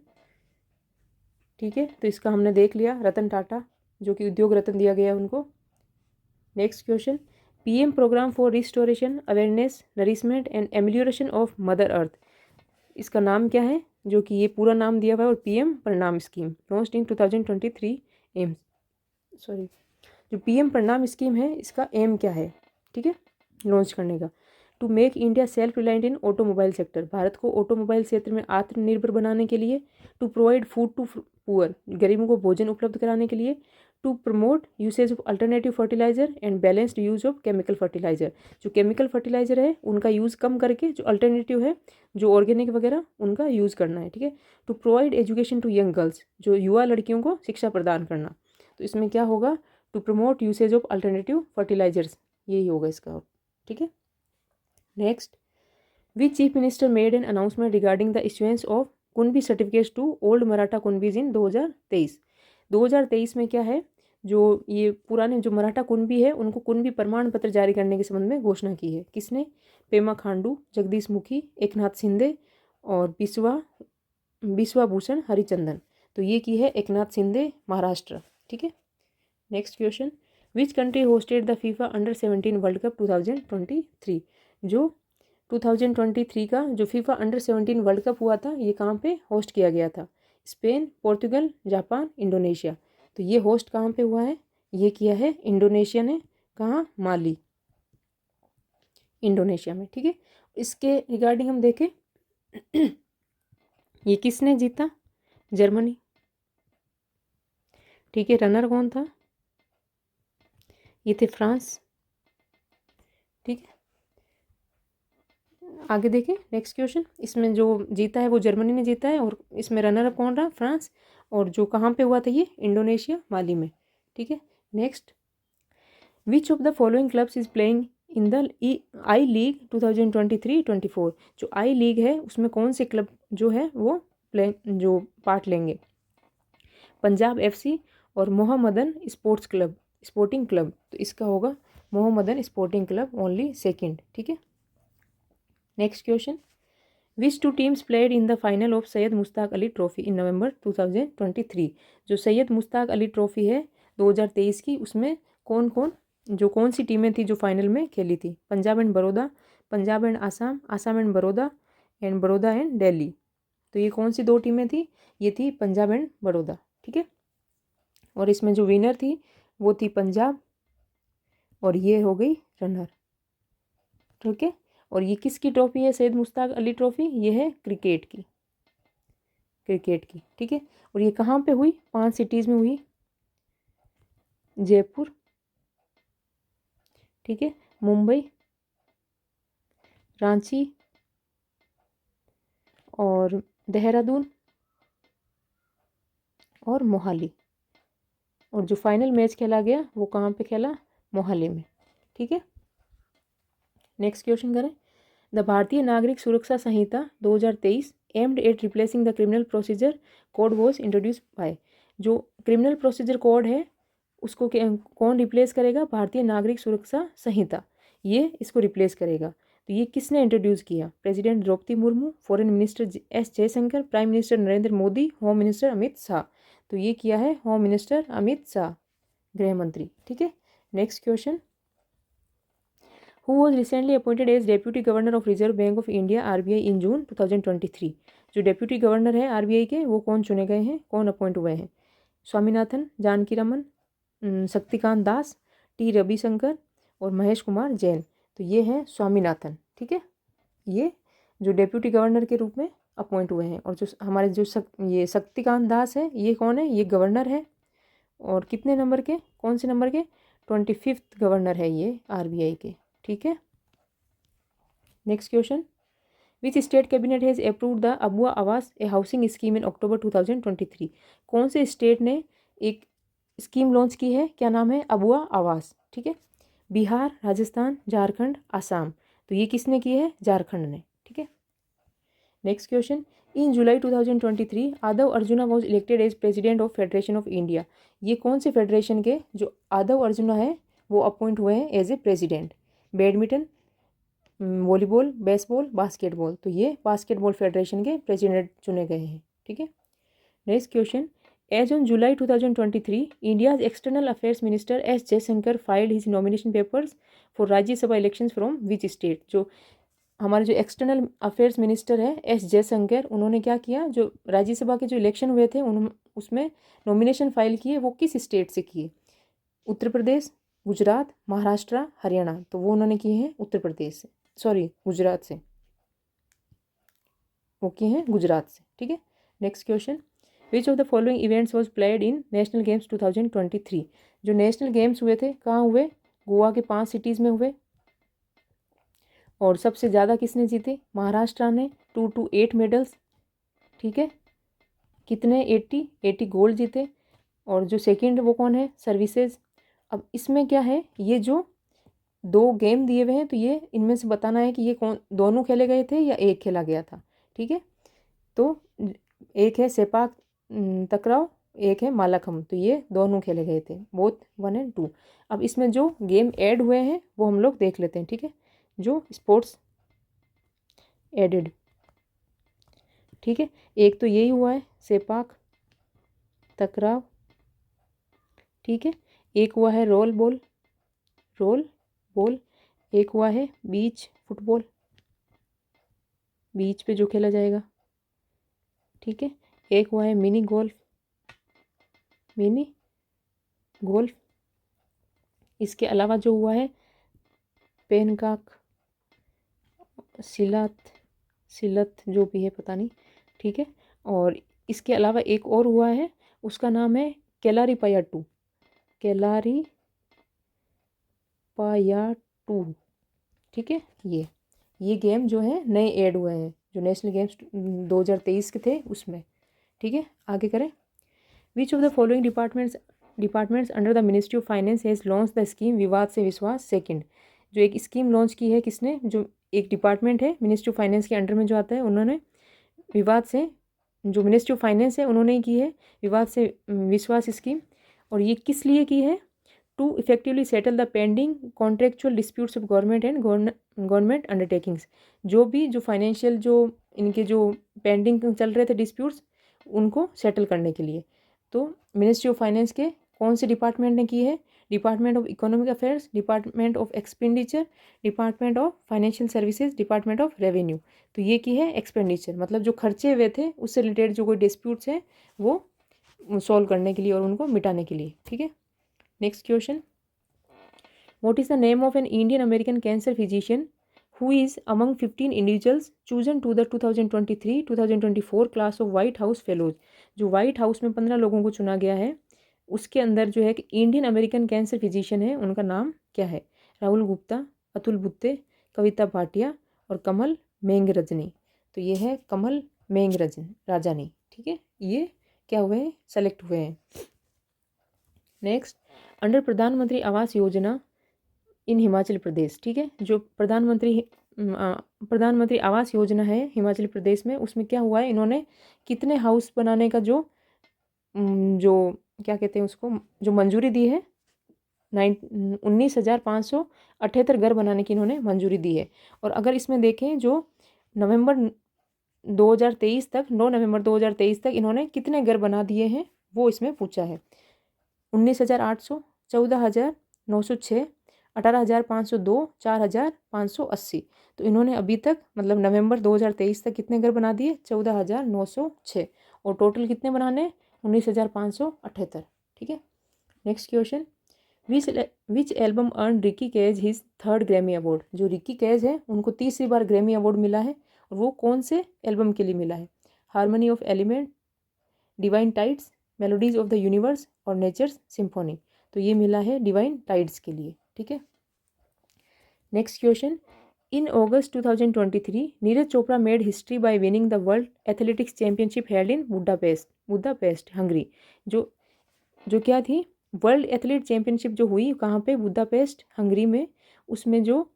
ठीक है, तो इसका हमने देख लिया, रतन टाटा जो कि उद्योग रत्न दिया गया उनको। Next question, PM programme for restoration awareness nourishment and amelioration of mother earth, इसका नाम क्या है, जो कि ये पूरा नाम दिया हुआ है, और पीएम प्रणाम scheme launched in 2023 AIIMS, sorry, जो पीएम प्रणाम स्कीम है इसका एम क्या है, ठीक है, लॉन्च करने का, to make India self reliant in automobile sector, Bharat को ऑटोमोबाइल क्षेत्र में आत्मनिर्भर बनाने के लिए, to provide food to poor, गरीबों को भोजन उपलब्ध कराने के लिए, to promote usage of alternative fertiliser and balanced use of chemical fertiliser, जो केमिकल फर्टिलाइजर है उनका यूज़ कम करके जो अल्टरनेटिव है जो ऑर्गेनिक वगैरह उनका यूज़ करना है, ठीक है। To provide education to young girls, जो युवा लड़कियों को शिक्षा प्रदान करना, तो इसमें क्या होगा, to promote usage of alternative fertilisers, यही होगा इसका, ठीक है। Next, which chief minister made an announcement regarding the issuance of Kunbi certificates to old Maratha Kunbis in 2023। 2023 में क्या है, जो ये पुराने जो मराठा कुनबी है उनको कुनबी प्रमाण पत्र जारी करने के संबंध में घोषणा की है, किसने, पेमा खांडू, जगदीश मुखी, एकनाथ शिंदे और बिस्वाभूषण हरिचंदन। तो ये की है एकनाथ शिंदे, महाराष्ट्र, ठीक है। Next question, which country hosted the FIFA under 17 world cup 2023। जो 2023 का जो फीफा अंडर 17 वर्ल्ड कप हुआ था ये कहाँ पे होस्ट किया गया था, स्पेन, पोर्तुगल, जापान, इंडोनेशिया। तो ये होस्ट कहाँ पे हुआ है, ये किया है इंडोनेशिया ने, कहाँ, माली, इंडोनेशिया में, ठीक है। इसके रिगार्डिंग हम देखें ये किसने जीता, जर्मनी, ठीक है। रनर कौन था, ये थे फ्रांस, ठीक है। आगे देखें नेक्स्ट क्वेश्चन, इसमें जो जीता है वो जर्मनी ने जीता है, और इसमें रनर अप कौन रहा, फ्रांस, और जो कहाँ पे हुआ था ये इंडोनेशिया, माली में, ठीक है। Next, which of the following clubs is playing in the I league 2023-24। जो आई लीग है उसमें कौन से क्लब जो है वो जो पार्ट लेंगे, पंजाब एफसी और Mohammedan sports club, sporting club. तो इसका होगा Mohammedan sporting club only second, ठीक है। Next question, which two teams played in the final of Syed Mushtaq Ali trophy in November 2023। जो सैयद मुश्ताक अली ट्रॉफी है 2023 की, उसमें कौन सी टीमें थी जो फाइनल में खेली थी, Punjab and Baroda, Punjab and Assam, Assam and Baroda and Delhi. तो ये कौन सी दो टीमें थी, ये थी पंजाब एंड बड़ौदा, ठीक है। और इसमें जो विनर थी वो थी पंजाब, और ये हो गई रनर, ठीक है। और ये किसकी ट्रॉफी है, सैयद मुश्ताक अली ट्रॉफी, ये है क्रिकेट की, ठीक है। और ये कहाँ पे हुई, 5 सिटीज़ में हुई, जयपुर, ठीक है, मुंबई, रांची और देहरादून और मोहाली। और जो फाइनल मैच खेला गया वो कहाँ पे खेला, मोहाली में, ठीक है। नेक्स्ट क्वेश्चन करें, द भारतीय नागरिक सुरक्षा संहिता 2023 aimed at replacing the criminal procedure code was introduce by. जो क्रिमिनल प्रोसीजर कोड है उसको कौन रिप्लेस करेगा? भारतीय नागरिक सुरक्षा संहिता, ये इसको रिप्लेस करेगा। तो ये किसने इंट्रोड्यूस किया? President Droupadi Murmu, foreign minister S Jaishankar, prime minister Narendra Modi, home minister Amit Shah. तो ये किया है होम मिनिस्टर अमित शाह, गृह मंत्री। ठीक है, next question, who was recently appointed as deputy governor of reserve bank of India RBI in June 2023। जो डेप्यूटी गवर्नर है RBI के, वो कौन चुने गए हैं, कौन अपॉइंट हुए हैं? स्वामीनाथन, जानकी रमन, शक्तिकांत दास, T रविशंकर और महेश कुमार जैन। तो ये हैं स्वामीनाथन। ठीक है, ये जो डेप्यूटी गवर्नर के रूप में अपॉइंट हुए हैं। और जो हमारे जो ये शक्तिकांत दास है, ये कौन है? ये गवर्नर है। और कितने नंबर के, कौन से नंबर के? 25th गवर्नर है ये RBI के। ठीक है, next question, which state cabinet has approved the Abua आवास ए हाउसिंग स्कीम इन अक्टूबर 2023। कौन से स्टेट ने एक स्कीम लॉन्च की है? क्या नाम है? अबुआ आवास। ठीक है, बिहार, राजस्थान, झारखंड, आसाम। तो ये किसने की है? झारखंड ने। ठीक है, next question, in July 2023 Aadhav Arjuna was elected as president of federation of India. ये कौन से फेडरेशन के जो आदव अर्जुना है वो अपॉइंट हुए हैं as a president? Badminton, volleyball, baseball, basketball. तो ये बास्केटबॉल फेडरेशन के प्रेसिडेंट चुने गए हैं। ठीक है, next question, as on July 2023 India's external affairs minister S Jaishankar filed his nomination papers for Rajya Sabha elections from which state. जो हमारे जो एक्सटर्नल अफेयर्स मिनिस्टर है एस जयशंकर, उन्होंने क्या किया? जो राज्यसभा के जो इलेक्शन हुए थे उसमें नॉमिनेशन फाइल किए, वो किस स्टेट से किए? उत्तर प्रदेश, गुजरात, महाराष्ट्र, हरियाणा। तो वो उन्होंने किए हैं उत्तर प्रदेश से, सॉरी गुजरात से, वो किए हैं गुजरात से। ठीक है, next question, which of the following events was played in national games 2023। जो नेशनल गेम्स हुए थे कहाँ हुए? गोवा के 5 सिटीज़ में हुए। और सबसे ज़्यादा किसने जीते? महाराष्ट्र ने 2 मेडल्स। ठीक है, कितने? 80 गोल्ड जीते। और जो सेकंड वो कौन है? सर्विसेज। अब इसमें क्या है, ये जो 2 गेम दिए हुए हैं, तो ये इनमें से बताना है कि ये कौन, दोनों खेले गए थे या एक खेला गया था। ठीक है, तो एक है सेपाक तकराव, एक है मालाखम। तो ये दोनों खेले गए थे, बोथ 1 और 2। अब इसमें जो गेम ऐड हुए हैं वो हम लोग देख लेते हैं। ठीक है, जो स्पोर्ट्स एडेड। ठीक है, एक तो यही हुआ है सेपाक तकराव। ठीक है, एक हुआ है रोल बॉल, एक हुआ है बीच फुटबॉल, बीच पे जो खेला जाएगा। ठीक है, एक हुआ है मिनी गोल्फ। इसके अलावा जो हुआ है पेनकाक, सिलत जो भी है पता नहीं। ठीक है, और इसके अलावा एक और हुआ है, उसका नाम है केलारीपयट्टू। ठीक है, ये गेम जो है नए ऐड हुए हैं जो नेशनल गेम्स 2023 के थे उसमें। ठीक है, आगे करें, विच of the following departments under the ministry of finance has launch the scheme विवाद से विश्वास सेकंड। जो एक स्कीम लॉन्च की है किसने? जो एक डिपार्टमेंट है मिनिस्ट्री ऑफ फाइनेंस के अंडर में जो आता है, उन्होंने विवाद से, जो मिनिस्ट्री ऑफ फाइनेंस है उन्होंने ही की है विवाद से विश्वास स्कीम। और ये किस लिए की है? To effectively settle the pending contractual disputes of government and government undertakings. जो भी जो फाइनेंशियल जो इनके जो पेंडिंग चल रहे थे डिस्प्यूट्स, उनको सेटल करने के लिए। तो मिनिस्ट्री ऑफ फाइनेंस के कौन से डिपार्टमेंट ने की है? Department of economic affairs, department of expenditure, department of financial services, department of revenue. तो ये की है एक्सपेंडिचर, मतलब जो खर्चे हुए थे उससे रिलेटेड जो कोई डिस्प्यूट्स हैं वो सॉल्व करने के लिए और उनको मिटाने के लिए। ठीक है, next question, what is the name of an Indian American cancer physician who is among 15 individuals chosen to the 2023-2024 class of white house fellows. जो व्हाइट हाउस में 15 लोगों को चुना गया है, उसके अंदर जो है कि इंडियन अमेरिकन कैंसर फिजिशियन है, उनका नाम क्या है? राहुल गुप्ता, अतुल बुत्ते, कविता भाटिया और कमल मेंगरजनी। तो ये है कमल राजानी। ठीक है, ये क्या हुए हैं? सेलेक्ट हुए हैं। नेक्स्ट, अंडर प्रधानमंत्री आवास योजना इन हिमाचल प्रदेश। ठीक है, जो प्रधानमंत्री प्रधानमंत्री आवास योजना है हिमाचल प्रदेश में, उसमें क्या हुआ है, इन्होंने कितने हाउस बनाने का जो क्या कहते हैं उसको, जो मंजूरी दी है, 19,578 घर बनाने की इन्होंने मंजूरी दी है। और अगर इसमें देखें जो नवंबर 2023 तक 9 नवंबर 2023 तक इन्होंने कितने घर बना दिए हैं वो इसमें पूछा है। 19,800, 14,906, 18,502, 4,580। तो इन्होंने अभी तक मतलब नवंबर 2023 तक कितने घर बना दिए, 14,906। और टोटल कितने बनाने, 19,578। ठीक है। Next question, which album earned Ricky Kej his 3rd Grammy award. जो रिकी कैज है उनको 3री बार ग्रैमी अवार्ड मिला है, और वो कौन से एल्बम के लिए मिला है, harmony of element, divine tides, melodies of the universe और नेचर्स सिम्फोनी। तो ये मिला है डिवाइन टाइड्स के लिए। ठीक है। Next question, in August 2023 Neeraj Chopra made history by winning the world athletics championship held in Budapest Hungary. जो क्या थी, वर्ल्ड एथलीट चैंपियनशिप जो हुई कहाँ पे, बुडापेस्ट हंगरी में। उसमें जो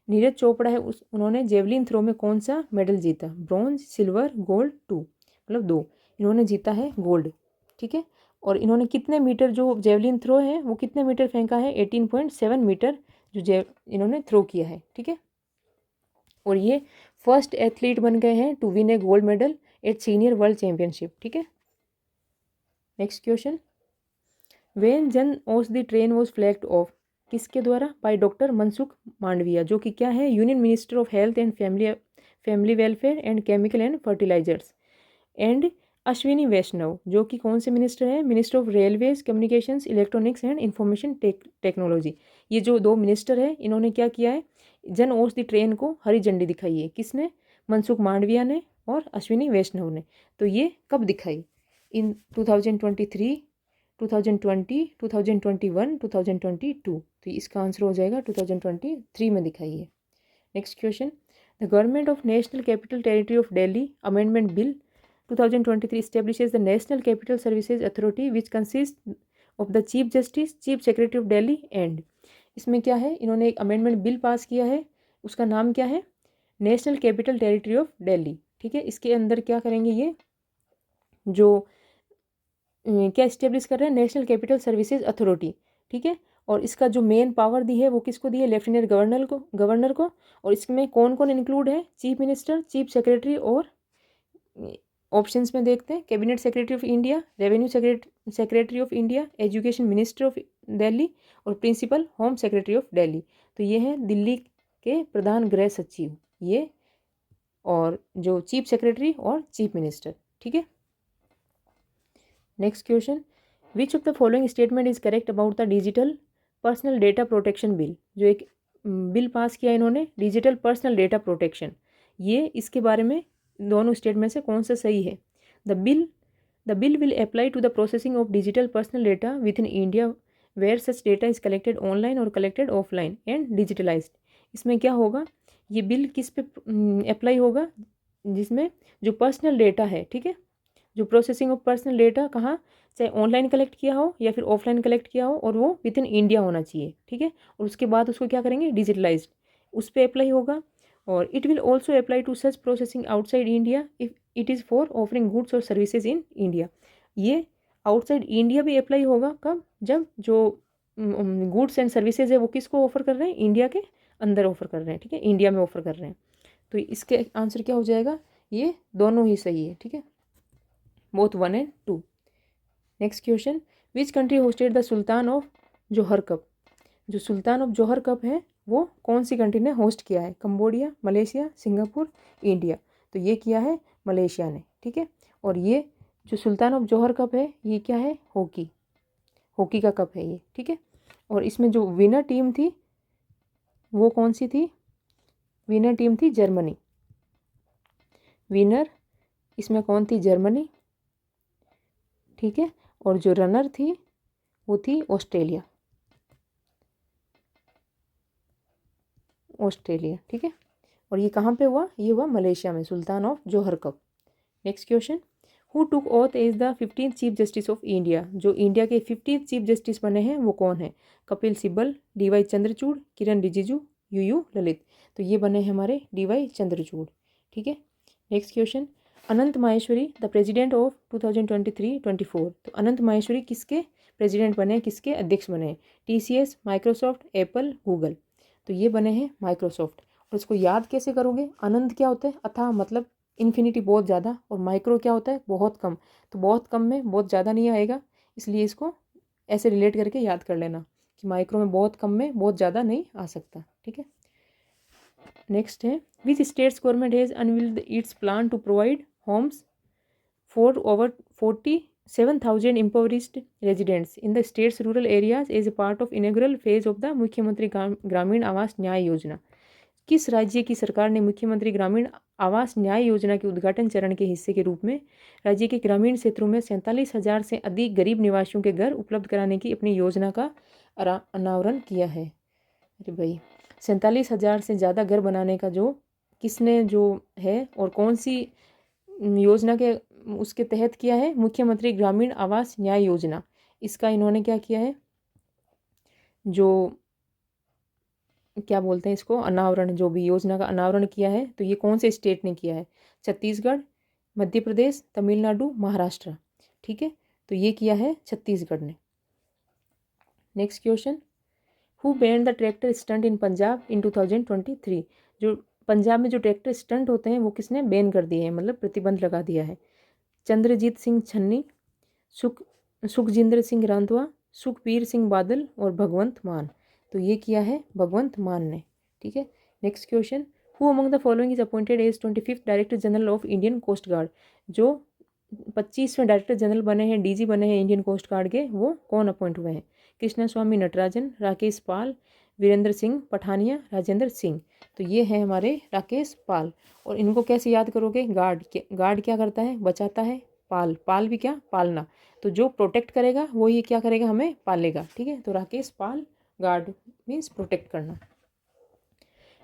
नीरज चोपड़ा है उन्होंने जेवलिन थ्रो में कौन सा मेडल जीता, ब्रॉन्ज, सिल्वर, गोल्ड, 2 मतलब 2 इन्होंने जीता है गोल्ड। ठीक है। और इन्होंने कितने मीटर जो जेवलिन थ्रो है वो कितने मीटर फेंका है, 18.7 मीटर जो इन्होंने थ्रो किया है। ठीक है। और ये फर्स्ट एथलीट बन गए हैं to win a gold medal at senior world championship. ठीक है। Next question, when Jan Aushadhi train was flagged of, किसके द्वारा, बाय डॉक्टर मनसुख मांडविया, जो कि क्या है, union minister of health and family welfare and chemical and fertilisers. And Ashwini Vaishnaw, जो कि कौन से मिनिस्टर हैं, minister of railways, communications, electronics and information technology. ये जो 2 मिनिस्टर हैं इन्होंने क्या किया है, जन औषधि ट्रेन को हरी झंडी दिखाई है। किसने, मनसुख मांडविया ने और अश्विनी वैष्णव ने। तो ये कब दिखाई, इन 2023, 2020, 2021, 2022। तो इसका आंसर हो जाएगा 2023 में दिखाई है। Next question, the government of national capital territory of Delhi amendment bill 2023 establishes the National Capital Services Authority which consists of the Chief Justice, Chief Secretary of Delhi and। इसमें क्या है, इन्होंने एक अमेंडमेंट बिल पास किया है, उसका नाम क्या है, national capital territory of Delhi. ठीक है। इसके अंदर क्या करेंगे, ये जो क्या इस्टेब्लिश कर रहे हैं, नेशनल कैपिटल सर्विसेज अथॉरिटी। ठीक है। और इसका जो मेन पावर दी है वो किसको दी है, लेफ्टिनेंट गवर्नर को। और इसमें कौन कौन इंक्लूड है, चीफ मिनिस्टर, चीफ सेक्रेटरी और ऑप्शंस में देखते हैं, cabinet secretary of India, revenue secretary of India, education minister of Delhi और principal home secretary of Delhi. तो ये है दिल्ली के प्रधान गृह सचिव, ये और जो चीफ सेक्रेटरी और चीफ मिनिस्टर। ठीक है। Next question, which of the following statement is correct about the digital personal data protection bill. जो एक बिल पास किया इन्होंने, डिजिटल पर्सनल डेटा प्रोटेक्शन, ये इसके बारे में दोनों स्टेट में से कौन सा सही है। The bill will apply to the processing of digital personal data within India where such data is collected online और कलेक्टेड ऑफलाइन एंड डिजिटलाइज्ड। इसमें क्या होगा, ये बिल किस पे अप्लाई होगा, जिसमें जो पर्सनल डेटा है, ठीक है, जो प्रोसेसिंग ऑफ पर्सनल डेटा कहाँ, चाहे ऑनलाइन कलेक्ट किया हो या फिर ऑफलाइन कलेक्ट किया हो, और वो विद इन इंडिया होना चाहिए। ठीक है। और उसके बाद उसको क्या करेंगे, डिजिटलाइज्ड, उस पर अप्लाई होगा। और it will also apply to such processing outside India if it is for offering goods और सर्विसेज इन इंडिया। ये आउटसाइड इंडिया भी अप्लाई होगा कब, जब जो गुड्स एंड सर्विसेज है वो किसको ऑफर कर रहे हैं, इंडिया के अंदर ऑफर कर रहे हैं। ठीक है, इंडिया में ऑफर कर रहे हैं। तो इसके आंसर क्या हो जाएगा, ये दोनों ही सही है। ठीक है, both 1 and 2। Next question, which country hosted the sultan of Johor cup. जो सुल्तान ऑफ जोहर कप है वो कौन सी कंट्री ने होस्ट किया है, कंबोडिया, मलेशिया, सिंगापुर, इंडिया। तो ये किया है मलेशिया ने। ठीक है। और ये जो सुल्तान ऑफ जोहर कप है ये क्या है, हॉकी का कप है ये। ठीक है। और इसमें जो विनर टीम थी वो कौन सी थी, विनर टीम थी जर्मनी। विनर इसमें कौन थी, जर्मनी। ठीक है। और जो रनर थी वो थी ऑस्ट्रेलिया। ठीक है। और ये कहाँ पे हुआ, ये हुआ मलेशिया में, sultan of Johor cup. Next question, who took oath as the 15th chief justice of India. जो इंडिया के 15th चीफ जस्टिस बने हैं वो कौन है, कपिल सिब्बल, DY चंद्रचूड़, किरण रिजिजू, यू ललित। तो ये बने हैं हमारे DY चंद्रचूड़। ठीक है, next question, Anant Maheshwari the president of 2023-24। तो अनंत माहेश्वरी किसके प्रेसिडेंट बने, किसके अध्यक्ष बने? TCS, Microsoft, Apple, Google. तो ये बने हैं माइक्रोसॉफ्ट। और इसको याद कैसे करोगे? अनंत क्या होता है? अथाह, मतलब इन्फिनिटी बहुत ज़्यादा, और माइक्रो क्या होता है? बहुत कम। तो बहुत कम में बहुत ज़्यादा नहीं आएगा, इसलिए इसको ऐसे रिलेट करके याद कर लेना कि माइक्रो में बहुत कम में बहुत ज़्यादा नहीं आ सकता। ठीक है, नेक्स्ट है, which states government has unveiled its plan to provide homes for over 47,000 impoverished residents in the state's rural areas as a part of inaugural phase of the मुख्यमंत्री ग्रामीण आवास न्याय योजना। किस राज्य की सरकार ने मुख्यमंत्री ग्रामीण आवास न्याय योजना के उद्घाटन चरण के हिस्से के रूप में राज्य के ग्रामीण क्षेत्रों में 47,000 से अधिक गरीब निवासियों के घर उपलब्ध कराने की अपनी योजना का अनावरण किया है? अरे भाई, 47,000 से ज़्यादा घर बनाने का जो किसने जो है और कौन सी योजना के उसके तहत किया है? मुख्यमंत्री ग्रामीण आवास न्याय योजना। इसका इन्होंने क्या किया है, जो क्या बोलते हैं इसको, अनावरण, जो भी योजना का अनावरण किया है, तो ये कौन से स्टेट ने किया है? छत्तीसगढ़, मध्य प्रदेश, तमिलनाडु, महाराष्ट्र। ठीक है, तो ये किया है छत्तीसगढ़ ने। Next question, who ban the tractor stunt in Punjab in 2023। जो पंजाब में जो ट्रैक्टर स्टंट होते हैं वो किसने बैन कर दिए हैं, मतलब प्रतिबंध लगा दिया है? चंद्रजीत सिंह छन्नी, सुखजिंदर सिंह रांधवा, सुखबीर सिंह बादल और भगवंत मान। तो ये किया है भगवंत मान ने। ठीक है, next question, who among the following is appointed as 25th director general of Indian coast guard. जो 25वें डायरेक्टर जनरल बने हैं, DG बने हैं इंडियन कोस्ट गार्ड के, वो कौन अपॉइंट हुए हैं? कृष्णा स्वामी नटराजन, राकेश पाल, वीरेंद्र सिंह पठानिया, राजेंद्र सिंह। तो ये है हमारे राकेश पाल। और इनको कैसे याद करोगे? गार्ड क्या करता है? बचाता है। पाल भी क्या? पालना। तो जो प्रोटेक्ट करेगा वो ये क्या करेगा? हमें पालेगा। ठीक है, तो Rakesh Pal, guard means protect करना।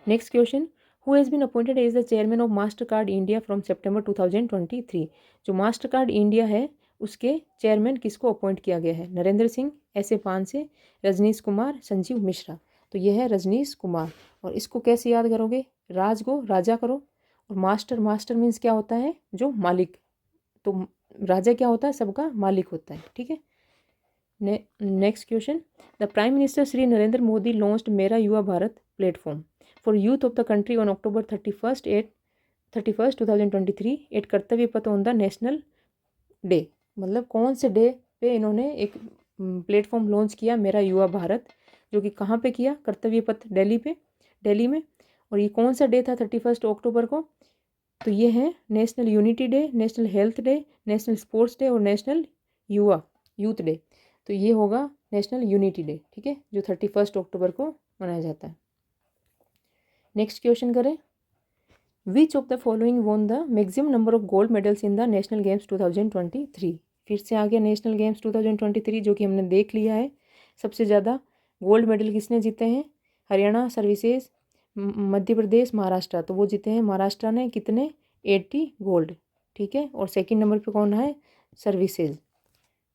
Next question, who has been appointed as the chairman of Mastercard India from September 2023। जो मास्टर कार्ड इंडिया है उसके चेयरमैन किसको अपॉइंट किया गया है? नरेंद्र सिंह, ऐसे पानसे, रजनीश कुमार, संजीव मिश्रा। तो यह है रजनीश कुमार। और इसको कैसे याद करोगे? राज को राजा करो, और मास्टर मीन्स क्या होता है? जो मालिक। तो राजा क्या होता है? सबका मालिक होता है। ठीक है, next question, the prime minister Shri Narendra Modi launched Mera Yuva Bharat platform for youth of the country on October 31st 2023 at Kartavya Path on the national day. मतलब कौन से डे पे इन्होंने एक प्लेटफॉर्म लॉन्च किया, मेरा युवा भारत, जो कि कहाँ पे किया? कर्तव्य पथ दिल्ली में। और ये कौन सा डे था 31 अक्टूबर को? तो ये है national unity day, national health day, national sports day और नेशनल यूथ डे। तो ये होगा नेशनल यूनिटी डे। ठीक है, जो 31 अक्टूबर को मनाया जाता है। नेक्स्ट क्वेश्चन करें, विच of the following won the maximum number of gold medals in the national games 2023। फिर से आ गया नेशनल गेम्स 2023, जो कि हमने देख लिया है। सबसे ज़्यादा गोल्ड मेडल किसने जीते हैं? हरियाणा सर्विसेज, मध्य प्रदेश, महाराष्ट्र। तो वो जीते हैं महाराष्ट्र ने, कितने? 80 गोल्ड। ठीक है, और सेकंड नंबर पे कौन है? सर्विसेज।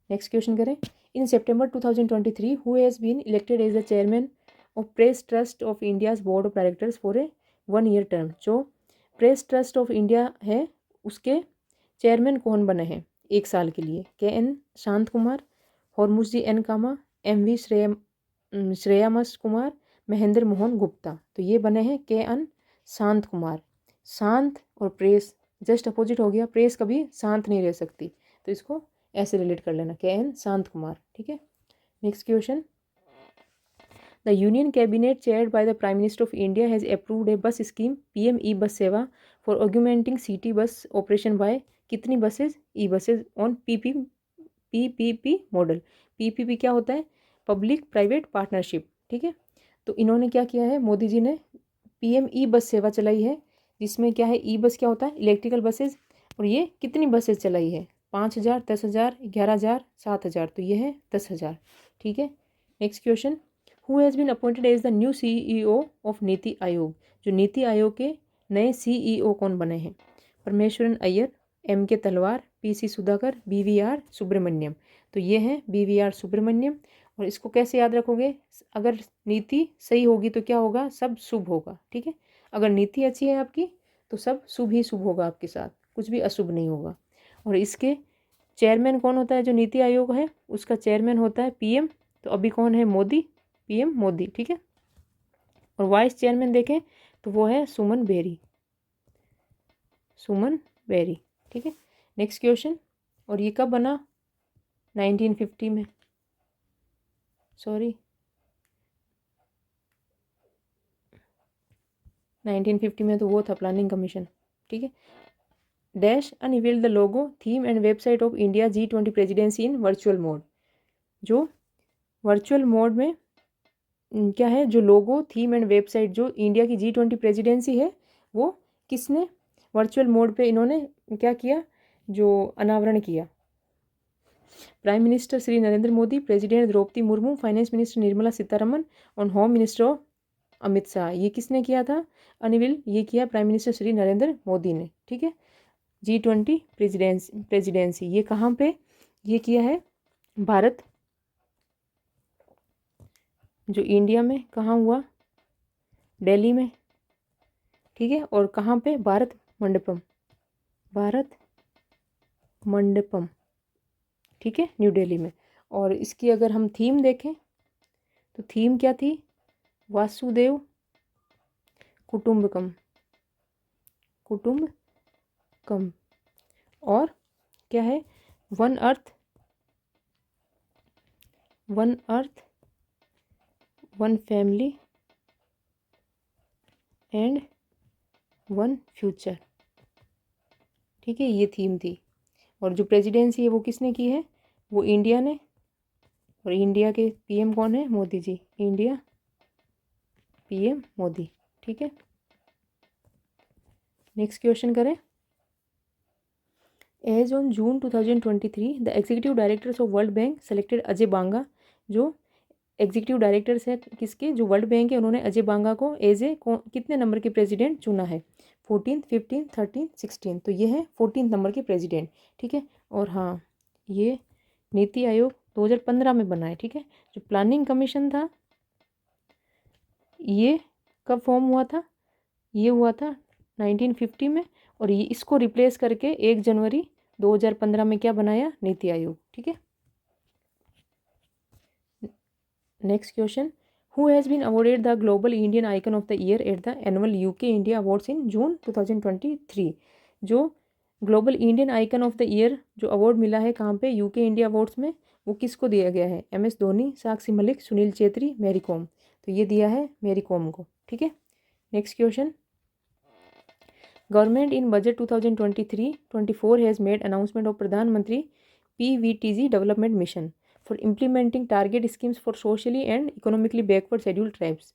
नेक्स्ट क्वेश्चन करें, in September 2023 who has been elected as the chairman of press trust of India's board of directors for a 1 year term. जो प्रेस ट्रस्ट ऑफ इंडिया है उसके चेयरमैन कौन बने हैं 1 साल के लिए? KN शांत कुमार, हरमुजी N कामा, MV श्रेयामस कुमार, महेंद्र मोहन गुप्ता। तो ये बने हैं KN शांत कुमार। शांत और प्रेस जस्ट अपोजिट हो गया, प्रेस कभी शांत नहीं रह सकती, तो इसको ऐसे रिलेट कर लेना, KN शांत कुमार। ठीक है, next question, the union cabinet chaired by the prime minister of India has approved a bus scheme PM e bus Sewa for augmenting city bus operation by कितनी buses? E buses on PPP model. PPP क्या होता है? Public private partnership. ठीक है, तो इन्होंने क्या किया है? मोदी जी ने PM ई बस सेवा चलाई है, जिसमें क्या है? ई बस क्या होता है? Electrical buses. और ये कितनी बसेज चलाई है? 5,000, 10,000, 11,000, 7,000। तो ये है 10,000। ठीक है, next question, who has been appointed as the new CEO of NITI Aayog. जो नीति आयोग के नए CEO कौन बने हैं? परमेश्वरन अय्यर, MK तलवार, PC सुधाकर, BVR सुब्रमण्यम। तो ये हैं BVR सुब्रमण्यम। और इसको कैसे याद रखोगे, अगर नीति सही होगी तो क्या होगा, सब शुभ होगा, ठीक है। अगर नीति अच्छी है आपकी तो सब शुभ ही शुभ होगा आपके साथ, कुछ भी अशुभ नहीं होगा। और इसके चेयरमैन कौन होता है, जो नीति आयोग है उसका चेयरमैन होता है पीएम, तो अभी कौन है, मोदी, पीएम मोदी, ठीक है। और वाइस चेयरमैन देखें तो वो है सुमन बेरी, सुमन बेरी, ठीक है। नेक्स्ट क्वेश्चन, और ये कब बना, 1950 में, सॉरी 1950 में तो वो था प्लानिंग कमीशन, ठीक है। Dash unveiled the logo, theme and website of India G20 presidency in virtual mode. जो वर्चुअल मोड में क्या है, जो लोगो, थीम एंड वेबसाइट जो इंडिया की G20 प्रेसिडेंसी है वो किसने वर्चुअल मोड पे इन्होंने क्या किया, जो अनावरण किया। Prime minister Shri Narendra Modi, president Droupadi Murmu, finance minister Nirmala Sitharaman और होम मिनिस्टर अमित शाह। ये किसने किया था अनवील, ये किया प्राइम मिनिस्टर श्री नरेंद्र मोदी ने, ठीक है। G20 प्रेसिडेंसी ये कहाँ पे ये किया है, भारत, जो इंडिया में कहाँ हुआ, दिल्ली में, ठीक है। और कहाँ पे, भारत मंडपम, भारत मंडपम, ठीक है, न्यू दिल्ली में। और इसकी अगर हम थीम देखें तो थीम क्या थी, वासुदेव कुटुंबकम, कुटुंबकम। और क्या है, one earth, one earth, one family and one future, ठीक है, ये थीम थी। और जो प्रेसिडेंसी है वो किसने की है, वो इंडिया ने, और इंडिया के पीएम कौन है, मोदी जी, इंडिया पीएम मोदी, ठीक है। नेक्स्ट क्वेश्चन करें, as on June 2023 the executive directors of world bank selected Ajay Banga. जो एग्जीक्यूटिव डायरेक्टर्स है किसके, जो वर्ल्ड बैंक है, उन्होंने अजय बांगा को एज ए कितने नंबर के प्रेसिडेंट चुना है, 14, 15, 13, 16, तो ये है 14 नंबर के प्रेसिडेंट, ठीक है। और हाँ, ये नीति आयोग 2015 में बना है, ठीक है। जो प्लानिंग कमीशन था ये कब फॉर्म हुआ था, ये हुआ था 1950 में, और ये इसको रिप्लेस करके 1 जनवरी 2015 में क्या बनाया, नीति आयोग, ठीक है। Next question, who has been awarded the global Indian icon of the year at the annual UK India awards in June 2023। जो global Indian icon of the year जो अवार्ड मिला है कहाँ पे, यूके इंडिया अवार्ड्स में, वो किसको दिया गया है, MS Dhoni, Sakshi Malik, Sunil Chhetri, Mary com, तो ये दिया है मैरी कॉम को, ठीक है। Next question, government in budget 2023-24 has made announcement of प्रधानमंत्री PVTG development mission for implementing target schemes for socially and economically backward scheduled tribes.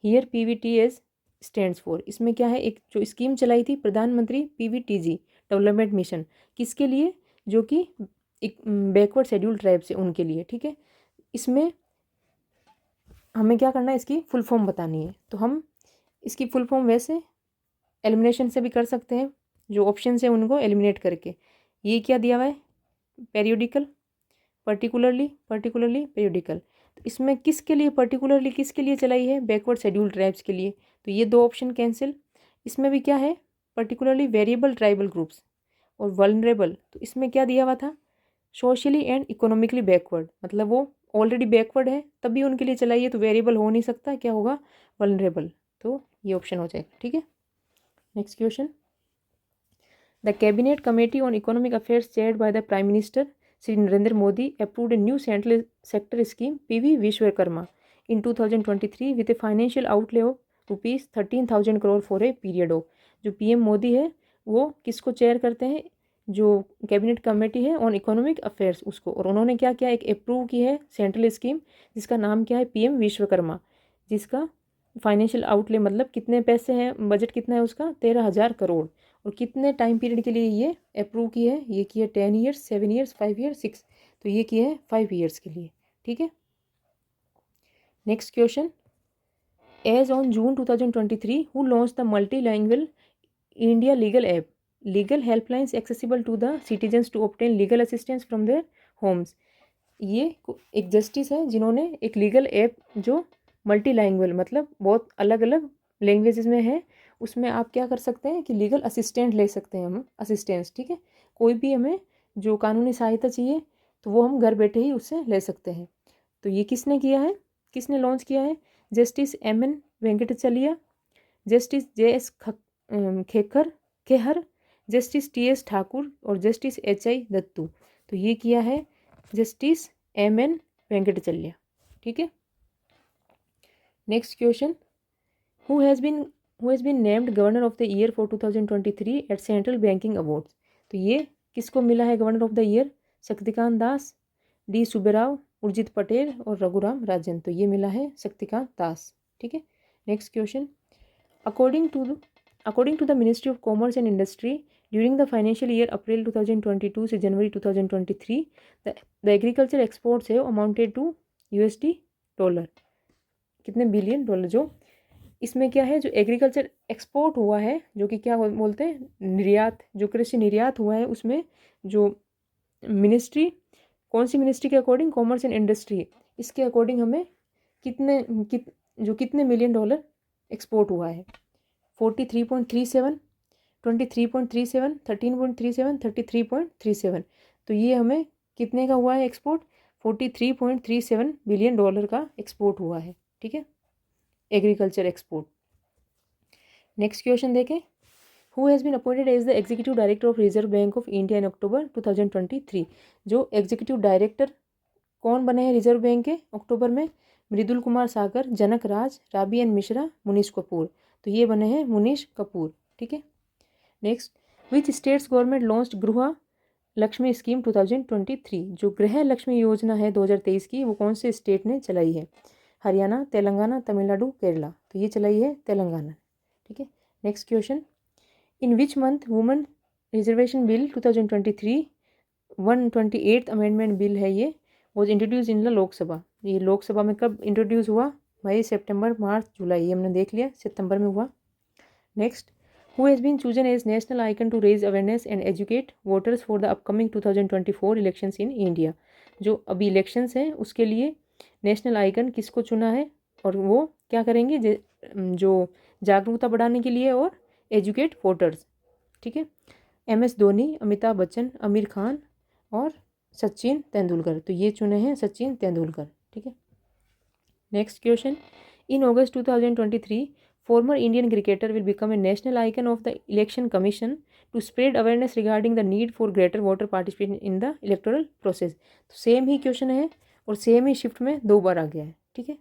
Here PVTS stands for, इसमें क्या है, एक जो स्कीम चलाई थी प्रधानमंत्री PVTG डेवलपमेंट मिशन, किसके लिए, जो कि एक बैकवर्ड शेड्यूल्ड ट्राइब्स है उनके लिए, ठीक है। इसमें हमें क्या करना है, इसकी फुल फॉर्म बतानी है, तो हम इसकी फुल फॉर्म वैसे एलिमिनेशन से भी कर सकते हैं, जो ऑप्शन है उनको एलिमिनेट करके। ये क्या दिया हुआ है, पेरियोडिकल, पर्टिकुलरली पेरियोडिकल, तो इसमें किसके लिए पर्टिकुलरली किसके लिए चलाई है, बैकवर्ड शेड्यूल्ड ट्राइब्स के लिए, तो ये 2 ऑप्शन कैंसिल। इसमें भी क्या है, पर्टिकुलरली वेरिएबल ट्राइबल ग्रुप्स और वल्नरेबल, तो इसमें क्या दिया हुआ था, सोशली एंड इकोनॉमिकली बैकवर्ड, मतलब वो ऑलरेडी बैकवर्ड है तभी उनके लिए चलाई है, तो वेरिएबल हो नहीं सकता, क्या होगा, वल्नरेबल, तो ये ऑप्शन हो जाएगा, ठीक है। Next question, the cabinet committee on economic affairs chaired by the prime minister Sri Narendra Modi approved a new central sector scheme PV Vishwakarma in 2023 with a financial outlay of rupees 13,000 crore for a period of। जो PM Modi है वो किसको chair करते हैं, जो cabinet committee है on economic affairs उसको, और उन्होंने क्या किया, एक अप्रूव की है सेंट्रल स्कीम जिसका नाम क्या है, PM विश्वकर्मा, जिसका फाइनेंशियल आउटले मतलब कितने पैसे हैं, बजट कितना है उसका, 13,000 करोड़, और कितने टाइम पीरियड के लिए ये अप्रूव की है, ये की है 10 ईयर्स, 7 ईयर्स, 5 ईयर्स, 6, तो ये की है 5 ईयर्स के लिए, ठीक है। Next question, as on June 2023 who launch the multi language India legal app, legal helplines accessible to the citizens to obtain legal assistance from their homes. ये एक जस्टिस है जिन्होंने एक लीगल ऐप जो मल्टी लैंग्वेज मतलब बहुत अलग अलग लैंग्वेजेस में है, उसमें आप क्या कर सकते हैं कि लीगल असिस्टेंट ले सकते हैं हम असिस्टेंस, ठीक है। कोई भी हमें जो कानूनी सहायता चाहिए तो वो हम घर बैठे ही उससे ले सकते हैं। तो ये किसने किया है, किसने लॉन्च किया है? Justice MN Venkatachaliah, justice JS खेखर खेहर, जस्टिस TS ठाकुर और जस्टिस HI दत्तू। तो ये किया है जस्टिस MN वेंकटचलिया, ठीक है। Next question, who has been named governor of the year for 2023 at central banking awards. तो ये किसको मिला है governor of the year? Shaktikanta Das, D Subbarao, Urjit Patel और रघुराम राजन। तो ये मिला है शक्तिकांत दास, ठीक है। Next question, According to the Ministry of Commerce and Industry, during the financial year April 2022 से जनवरी 2023, the agriculture exports have amounted to $, कितने बिलियन डॉलर। जो इसमें क्या है, जो एग्रीकल्चर एक्सपोर्ट हुआ है, जो कि क्या बोलते हैं निर्यात, जो कृषि निर्यात हुआ है, उसमें जो मिनिस्ट्री, कौन सी मिनिस्ट्री के अकॉर्डिंग? कॉमर्स एंड इंडस्ट्री, इसके अकॉर्डिंग हमें कितने मिलियन डॉलर एक्सपोर्ट हुआ है? 43.37, 23.37, 13.37, 33.37। तो ये हमें कितने का हुआ है एक्सपोर्ट? 43.37 बिलियन डॉलर का एक्सपोर्ट हुआ है, ठीक है, एग्रीकल्चर एक्सपोर्ट। नेक्स्ट क्वेश्चन देखें, who has been appointed as the executive director of reserve bank of India in October 2023। जो एग्जीक्यूटिव डायरेक्टर कौन बने हैं रिजर्व बैंक के अक्टूबर में? मृदुल कुमार सागर, जनक राज, राबी एन मिश्रा, मुनीश कपूर। तो ये बने हैं मुनीश कपूर, ठीक है। नेक्स्ट, विच स्टेट्स गवर्नमेंट लॉन्च्ड गृह लक्ष्मी स्कीम 2023। जो गृह लक्ष्मी योजना है 2023 की, वो कौन से स्टेट ने चलाई है? हरियाणा, तेलंगाना, तमिलनाडु, केरला। तो ये चलाई है तेलंगाना, ठीक है। Next question, in which month women reservation bill 2023 128th amendment bill है, ये was introduce in the Lok Sabha. ये लोकसभा में कब इंट्रोड्यूस हुआ? मई, सितंबर, मार्च, जुलाई। ये हमने देख लिया, सितंबर में हुआ। Next, who has been chosen as national icon to raise awareness and educate voters for the upcoming 2024 elections in India. जो अभी इलेक्शंस हैं उसके लिए नेशनल आइकन किसको चुना है, और वो क्या करेंगे? जो जागरूकता बढ़ाने के लिए और एजुकेट वोटर्स, ठीक है। MS धोनी, अमिताभ बच्चन, आमिर खान और सचिन तेंदुलकर। तो ये चुने हैं सचिन तेंदुलकर, ठीक है। Next question, in August 2023 former Indian cricketer will become a national icon of the election commission to spread awareness regarding the need for greater voter participation in the electoral process। तो same ही question है और same ही shift में 2 बार आ गया है, ठीक है।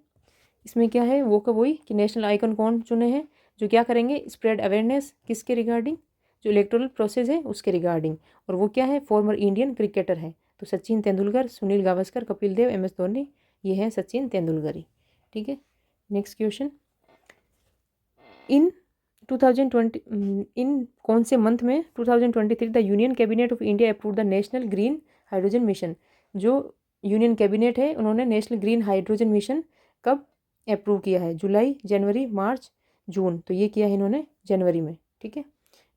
इसमें क्या है, वो कब हुई कि नेशनल आइकन कौन चुने हैं? जो क्या करेंगे? स्प्रेड अवेयरनेस किसके रिगार्डिंग? जो इलेक्टोरल प्रोसेस है उसके रिगार्डिंग। और वो क्या है? फॉर्मर इंडियन क्रिकेटर है। तो सचिन तेंदुलकर, सुनील गावस्कर, कपिल देव, MS धोनी, ये है सचिन तेंदुलकर ही, ठीक है। नेक्स्ट क्वेश्चन, इन 2020 इन कौन से मंथ में 2023 the union cabinet of India approve the national green hydrogen mission. जो यूनियन कैबिनेट है उन्होंने नेशनल ग्रीन हाइड्रोजन मिशन कब अप्रूव किया है? जुलाई, जनवरी, मार्च, जून। तो ये किया है इन्होंने जनवरी में, ठीक है।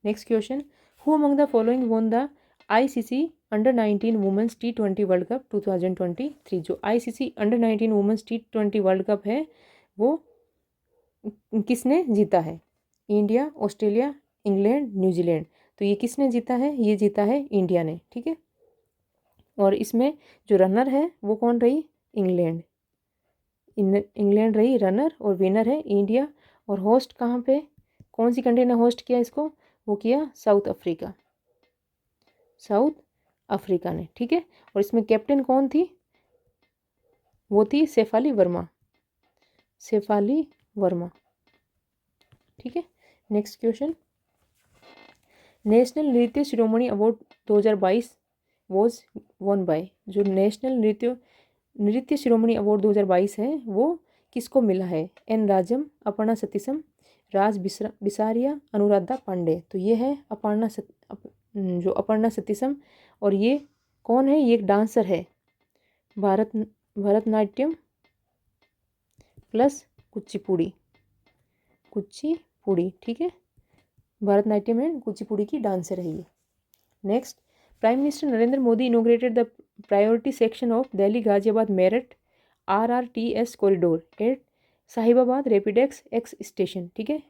Next question, who among the following won the ICC under nineteen women's T20 world cup 2023। जो ICC under nineteen women's T20 world cup है वो किसने जीता है? India, Australia, England, New Zealand. तो ये किसने जीता है? ये जीता है इंडिया ने, ठीक है। और इसमें जो रनर है वो कौन रही? इंग्लैंड। इंग्लैंड रही रनर और विनर है इंडिया। और होस्ट कहाँ पे, कौन सी कंट्री ने होस्ट किया इसको? वो किया साउथ अफ्रीका, साउथ अफ्रीका ने, ठीक है। और इसमें कैप्टन कौन थी? वो थी शेफाली वर्मा, शेफाली वर्मा, ठीक है। नेक्स्ट क्वेश्चन, नेशनल नृत्य शिरोमणि अवार्ड 2022 वॉज वन बाय। जो नेशनल नृत्य शिरोमणि अवार्ड 2022 है वो किसको मिला है? N राजम, अपर्णा सतीशम, राज बिसारिया, अनुराधा पांडे। तो ये है जो अपर्णा सतीशम। और ये कौन है? ये एक डांसर है, भरतनाट्यम प्लस कुचिपुड़ी, ठीक है। भरतनाट्यम एंड कुचिपुड़ी की डांसर है ये। Next, prime minister Narendra Modi inaugurated the priority section of Delhi Ghaziabad Meerut RRTS corridor at Sahibabad RapidX X station. ठीक है,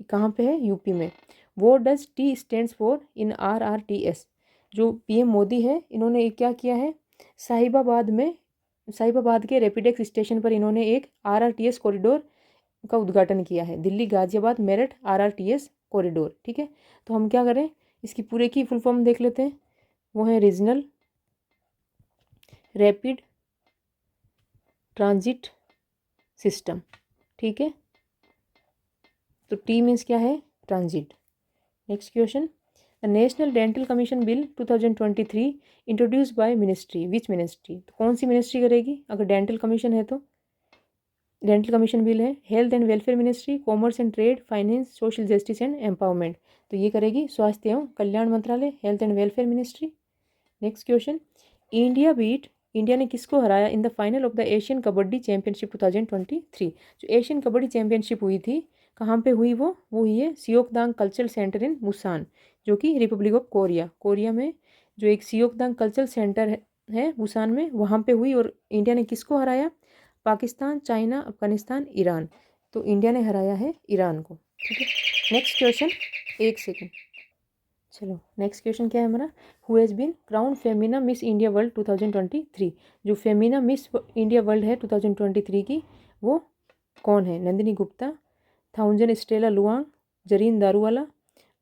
कहाँ पे है? यूपी में। वो does T stands for in RRTS? जो PM मोदी है, इन्होंने क्या किया है, साहिबाबाद के रैपिडेक्स स्टेशन पर इन्होंने एक RRTS कॉरिडोर का उद्घाटन किया है, दिल्ली गाजियाबाद मेरठ RRTS कॉरिडोर। ठीक है, तो हम क्या करें, इसकी पूरे की फुल फॉर्म देख लेते हैं। वो है रीजनल रैपिड ट्रांजिट सिस्टम। ठीक है, तो T मीन्स क्या है? Transit. Next question, national dental commission bill 2023 introduce by ministry, which ministry? तो कौन सी मिनिस्ट्री करेगी अगर डेंटल कमीशन है तो? डेंटल कमीशन बिल है health and welfare ministry, commerce and trade, finance, social justice and empowerment. तो ये करेगी स्वास्थ्य एवं कल्याण मंत्रालय, health and welfare ministry. Next question, India ने किसको हराया इन the final of the Asian kabaddi championship 2023? जो एशियन कबड्डी चैंपियनशिप हुई थी, कहाँ पे हुई? वो हुई है सियोकदांग कल्चरल सेंटर इन मुसान, जो कि रिपब्लिक ऑफ कोरिया में जो एक सियोकदांग कल्चरल सेंटर है मुसान में, वहाँ पे हुई। और इंडिया ने किसको हराया? Pakistan, China, Afghanistan, Iran. तो इंडिया ने हराया है ईरान को। ठीक है, नेक्स्ट क्वेश्चन, एक सेकेंड, चलो नेक्स्ट क्वेश्चन क्या है हमारा, who has been crowned Femina Miss India World 2023? जो फेमिना मिस इंडिया वर्ल्ड है 2023 की, वो कौन है? Nandini Gupta, thousand Stella Luong, Zareen Daruwalla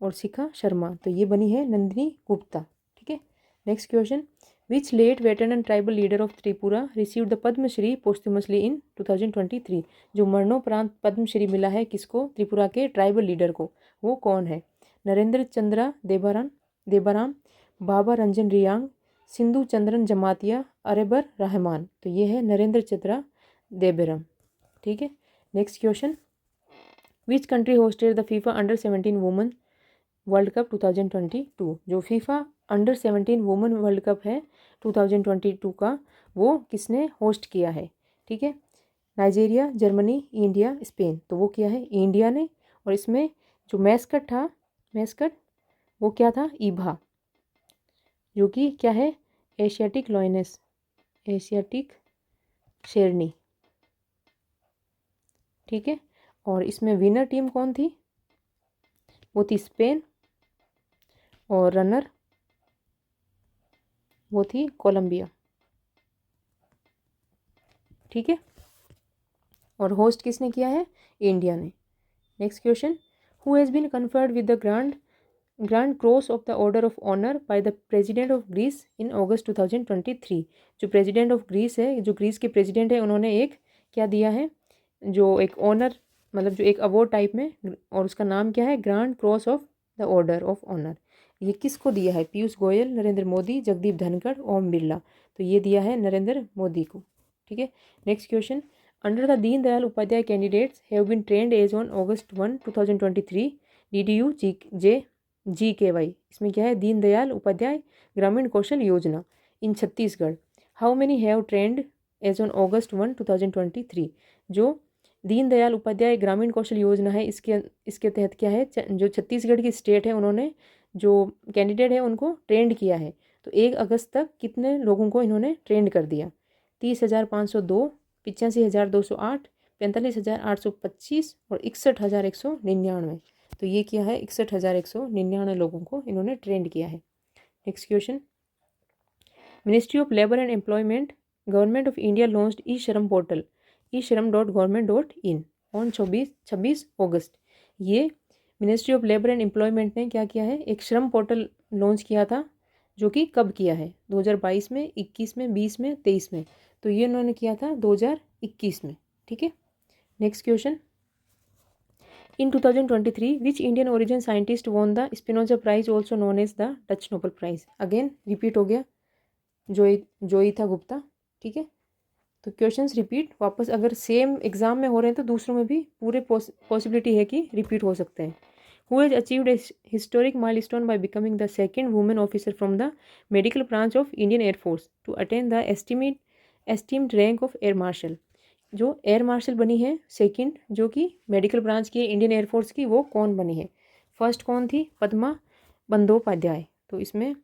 और शिखा शर्मा। तो ये बनी है नंदिनी गुप्ता। ठीक है, next question, which late veteran and tribal leader of Tripura received the Padma Shri posthumously in 2023? जो मरणोपरांत पद्मश्री मिला है किसको? त्रिपुरा के ट्राइबल लीडर को। वो कौन है? नरेंद्र चंद्रा देबाराम, बाबा रंजन रियांग, सिंधु चंद्रन जमातिया, अरेबर रहमान। तो ये है नरेंद्र चंद्रा देबराम। ठीक है, next question, which country hosted the FIFA under-17 women world cup 2022? जो FIFA under-17 women world cup है 2022 का, वो किसने होस्ट किया है? ठीक है, नाइजीरिया, जर्मनी, इंडिया, स्पेन। तो वो किया है इंडिया ने। और इसमें जो मैस्कट वो क्या था? ईभा, जो कि क्या है? एशियाटिक लॉयनेस, एशियाटिक शेरनी। ठीक है, और इसमें विनर टीम कौन थी? वो थी स्पेन, और रनर वो थी कोलंबिया। ठीक है, और होस्ट किसने किया है? इंडिया ने। Next question, who has been conferred with the grand cross of the order of honour by the president of Greece in August 2023? जो प्रेसिडेंट ऑफ ग्रीस है, जो ग्रीस के प्रेसिडेंट है, उन्होंने एक क्या दिया है, जो एक ऑनर, मतलब जो एक अवार्ड टाइप में, और उसका नाम क्या है? Grand cross of the order of honour. ये किसको दिया है? पीयूष गोयल, नरेंद्र मोदी, जगदीप धनखड़, ओम बिरला। तो ये दिया है नरेंद्र मोदी को। ठीक है, next question, under the Deen Dayal Upadhyaya candidates have been trained as on August 1, 2023 DDU GKY। इसमें क्या है? दीन Dayal Upadhyay Grameen Kaushal Yojana in Chhattisgarh. How many have trained as on August 1, 2023? जो दीन दयाल उपाध्याय ग्रामीण कौशल योजना है, इसके तहत क्या है, जो छत्तीसगढ़ की स्टेट है, उन्होंने जो कैंडिडेट है उनको ट्रेंड किया है। तो 1 अगस्त तक कितने लोगों को इन्होंने ट्रेंड कर दिया? 30,502, 85,208, 45,825 और 61,199। तो ये किया है 61,199 लोगों को इन्होंने ट्रेंड किया है। Next question, ministry of labour and employment, government of India launched e Shram portal eShram.government.in on 26 August. ये ministry of labour and employment ने क्या किया है? एक श्रम पोर्टल लॉन्च किया था, जो कि कब किया है? 2022 में, 21 में, 20 में, 23 में। तो ये उन्होंने किया था 2021 में। ठीक है, next question, in 2023 which Indian origin scientist won the Spinoza prize also known as the Dutch Nobel prize? Again repeat हो गया, जोईथा गुप्ता। ठीक है, तो क्वेश्चंस रिपीट वापस, अगर सेम एग्जाम में हो रहे हैं तो दूसरों में भी पूरे पॉसिबिलिटी है कि रिपीट हो सकते हैं। Who has achieved a historic milestone by becoming the second women officer from the medical branch of Indian air force to attain the esteemed rank of air marshal? जो एयर मार्शल बनी है second, जो कि medical branch की Indian air force की, वो कौन बनी है? फर्स्ट कौन थी? पद्मा बंदोपाध्याय। तो इसमें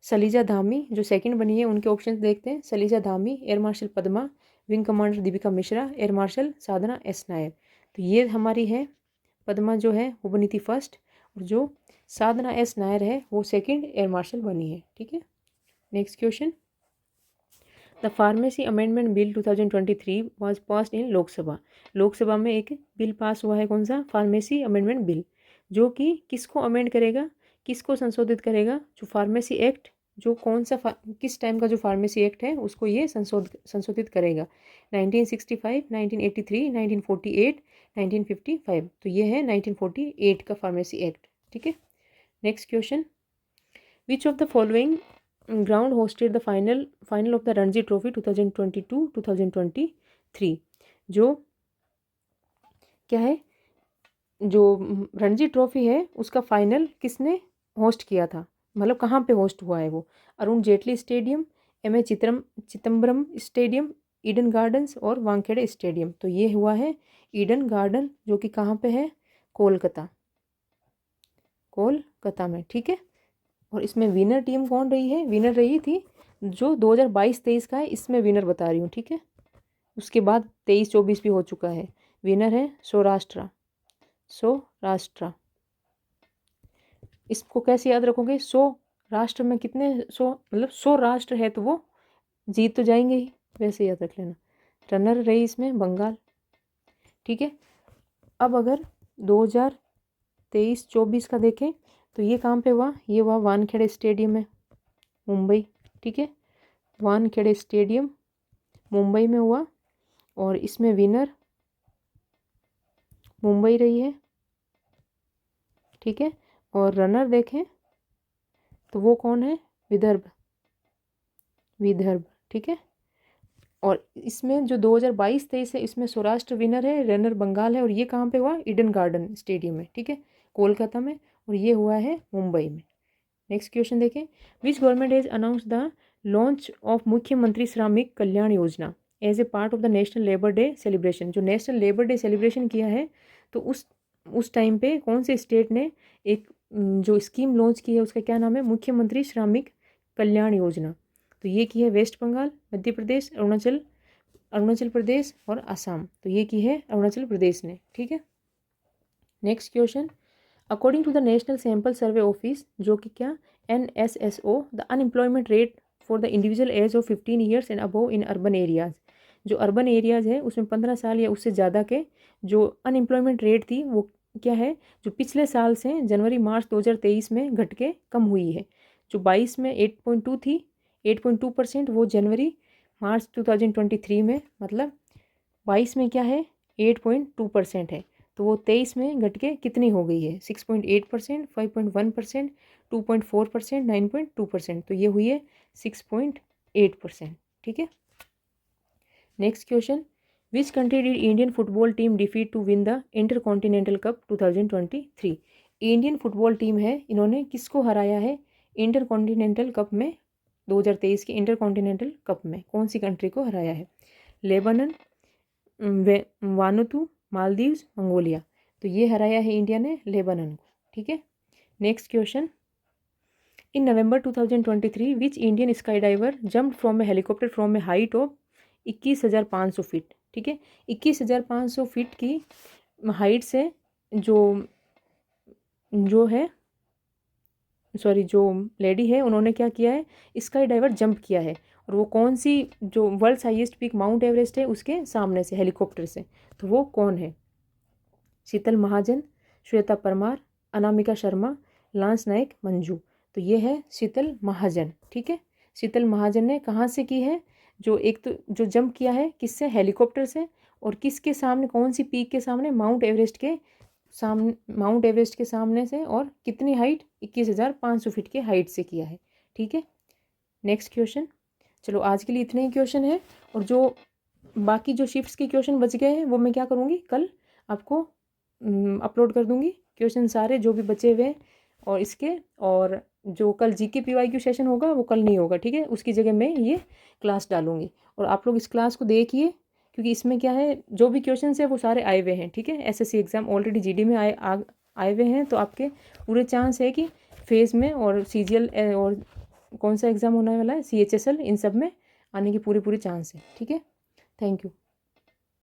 सलीजा धामी जो सेकंड बनी है उनके ऑप्शन देखते हैं। Shaliza Dhami, air marshal Padma, wing commander Deepika Mishra, air marshal Sadhana S Nair. तो ये हमारी है पद्मा जो है वो बनी थी फर्स्ट, और जो साधना एस नायर है वो सेकंड एयर मार्शल बनी है। ठीक है, next question. The pharmacy amendment bill 2023 was passed in Lok Sabha. Lok Sabha में एक बिल पास हुआ है, कौन सा? फार्मेसी अमेंडमेंट बिल, जो कि किसको अमेंड करेगा, किसको संशोधित करेगा? जो फार्मेसी एक्ट, जो कौन सा किस टाइम का जो फार्मेसी एक्ट है उसको ये संशोधित करेगा। 1965, 1983, 1948, 1955। तो ये है 1948 का फार्मेसी एक्ट। ठीक है, next question. Which of the following ground hosted the final of the Ranji trophy 2022-2023। जो क्या है, जो रणजी ट्रॉफी है उसका फाइनल किसने होस्ट किया था, मतलब कहाँ पे होस्ट हुआ है वो? Arun Jaitley stadium, M A. Chidambaram stadium, Eden Gardens और वानखेड़े स्टेडियम। तो ये हुआ है ईडन गार्डन, जो कि कहाँ पे है? कोलकाता में। ठीक है, और इसमें विनर टीम कौन रही है? विनर रही थी जो 2022-23 का है, इसमें विनर बता रही हूँ। ठीक है, उसके बाद 23-24 भी हो चुका है। विनर है सौराष्ट्र। इसको कैसे याद रखोगे? 100 राष्ट्र में कितने 100, मतलब 100 राष्ट्र है तो वो जीत तो जाएंगे ही, वैसे याद रख लेना। रनर रही इसमें बंगाल। ठीक है, अब अगर 2023-24 का देखें तो ये कहाँ पे हुआ? ये हुआ वानखेड़े स्टेडियम में, मुंबई। ठीक है, वानखेड़े स्टेडियम मुंबई में हुआ, और इसमें विनर मुंबई रही है। ठीक है, और रनर देखें तो वो कौन है? विदर्भ। ठीक है, और इसमें जो 2022-23 है इसमें सौराष्ट्र विनर है, रनर बंगाल है, और ये कहाँ पे हुआ? ईडन गार्डन स्टेडियम में। ठीक है, कोलकाता में, और ये हुआ है मुंबई में। नेक्स्ट क्वेश्चन देखें। Which government has announce the launch of Mukhyamantri Shramik Kalyan Yojana as a part of the national labour day celebration. जो नेशनल लेबर डे सेलिब्रेशन किया है तो उस टाइम पे कौन से स्टेट ने एक जो स्कीम लॉन्च की है उसका क्या नाम है? मुख्यमंत्री श्रमिक कल्याण योजना। तो ये की है वेस्ट बंगाल, मध्य प्रदेश, अरुणाचल प्रदेश और असम। तो ये की है अरुणाचल प्रदेश ने। ठीक है, next question. According to the national sample survey office, जो कि क्या? NSSO, the unemployment rate for the individual age of 15 years and above in urban areas. जो अर्बन एरियाज है उसमें 15 साल या उससे ज़्यादा के जो अनएम्प्लॉयमेंट रेट थी वो क्या है? जो पिछले साल से जनवरी मार्च 2023 में घट के कम हुई है। जो 22 में 8.2 थी, 8.2%, वो जनवरी मार्च 2023 में, मतलब 22 में क्या है? 8.2% है। तो वो 23 में घट के कितनी हो गई है? 6.8%, 5.1%, 2.4%, 9.2%। तो ये हुई है 6.8%। ठीक है, next question. Which country did Indian football team defeat to win the intercontinental cup 2023। Indian football team है, इन्होंने किसको हराया है इंटरकॉन्टिनेंटल कप में? 2023 के इंटरकॉन्टिनेंटल कप में कौन सी कंट्री को हराया है? Lebanon, Vanuatu, Maldives, Mongolia. तो ये हराया है इंडिया ने लेबनान को। ठीक है, next question. In November 2023 which Indian sky diver jump from a helicopter from a height of 21,500 feet. ठीक है, 21,500 फीट की हाइट से जो है जो लेडी है उन्होंने क्या किया है? स्काई डाइवर जंप किया है, और वो कौन सी? जो world's highest peak Mount Everest है उसके सामने से हेलीकॉप्टर से। तो वो कौन है? शीतल महाजन, श्वेता परमार, अनामिका शर्मा, लांस नायक, मंजू। तो ये है शीतल महाजन। ठीक है, शीतल महाजन ने कहाँ से की है? जो एक तो जो जंप किया है किससे? हेलीकॉप्टर से, और किसके सामने? कौन सी पीक के सामने? माउंट एवरेस्ट के सामने से, और कितनी हाइट? 21,500 फीट के हाइट से किया है। ठीक है, नेक्स्ट क्वेश्चन। चलो आज के लिए इतने ही क्वेश्चन है, और जो बाकी जो शिफ्ट्स के क्वेश्चन बच गए हैं वो मैं क्या करूँगी? कल आपको अपलोड कर दूँगी क्वेश्चन सारे जो भी बचे हुए हैं, और जो कल GK PYQ सेशन होगा वो कल नहीं होगा। ठीक है, उसकी जगह मैं ये क्लास डालूँगी, और आप लोग इस क्लास को देखिए, क्योंकि इसमें क्या है, जो भी क्वेश्चन है वो सारे आए हुए हैं। ठीक है, SSC एग्ज़ाम ऑलरेडी GD में आए हुए हैं, तो आपके पूरे चांस है कि फेज़ में और CGL और कौन सा एग्ज़ाम होने वाला है, CHSL, इन सब में आने की पूरी पूरी चांस है। ठीक है, थैंक यू।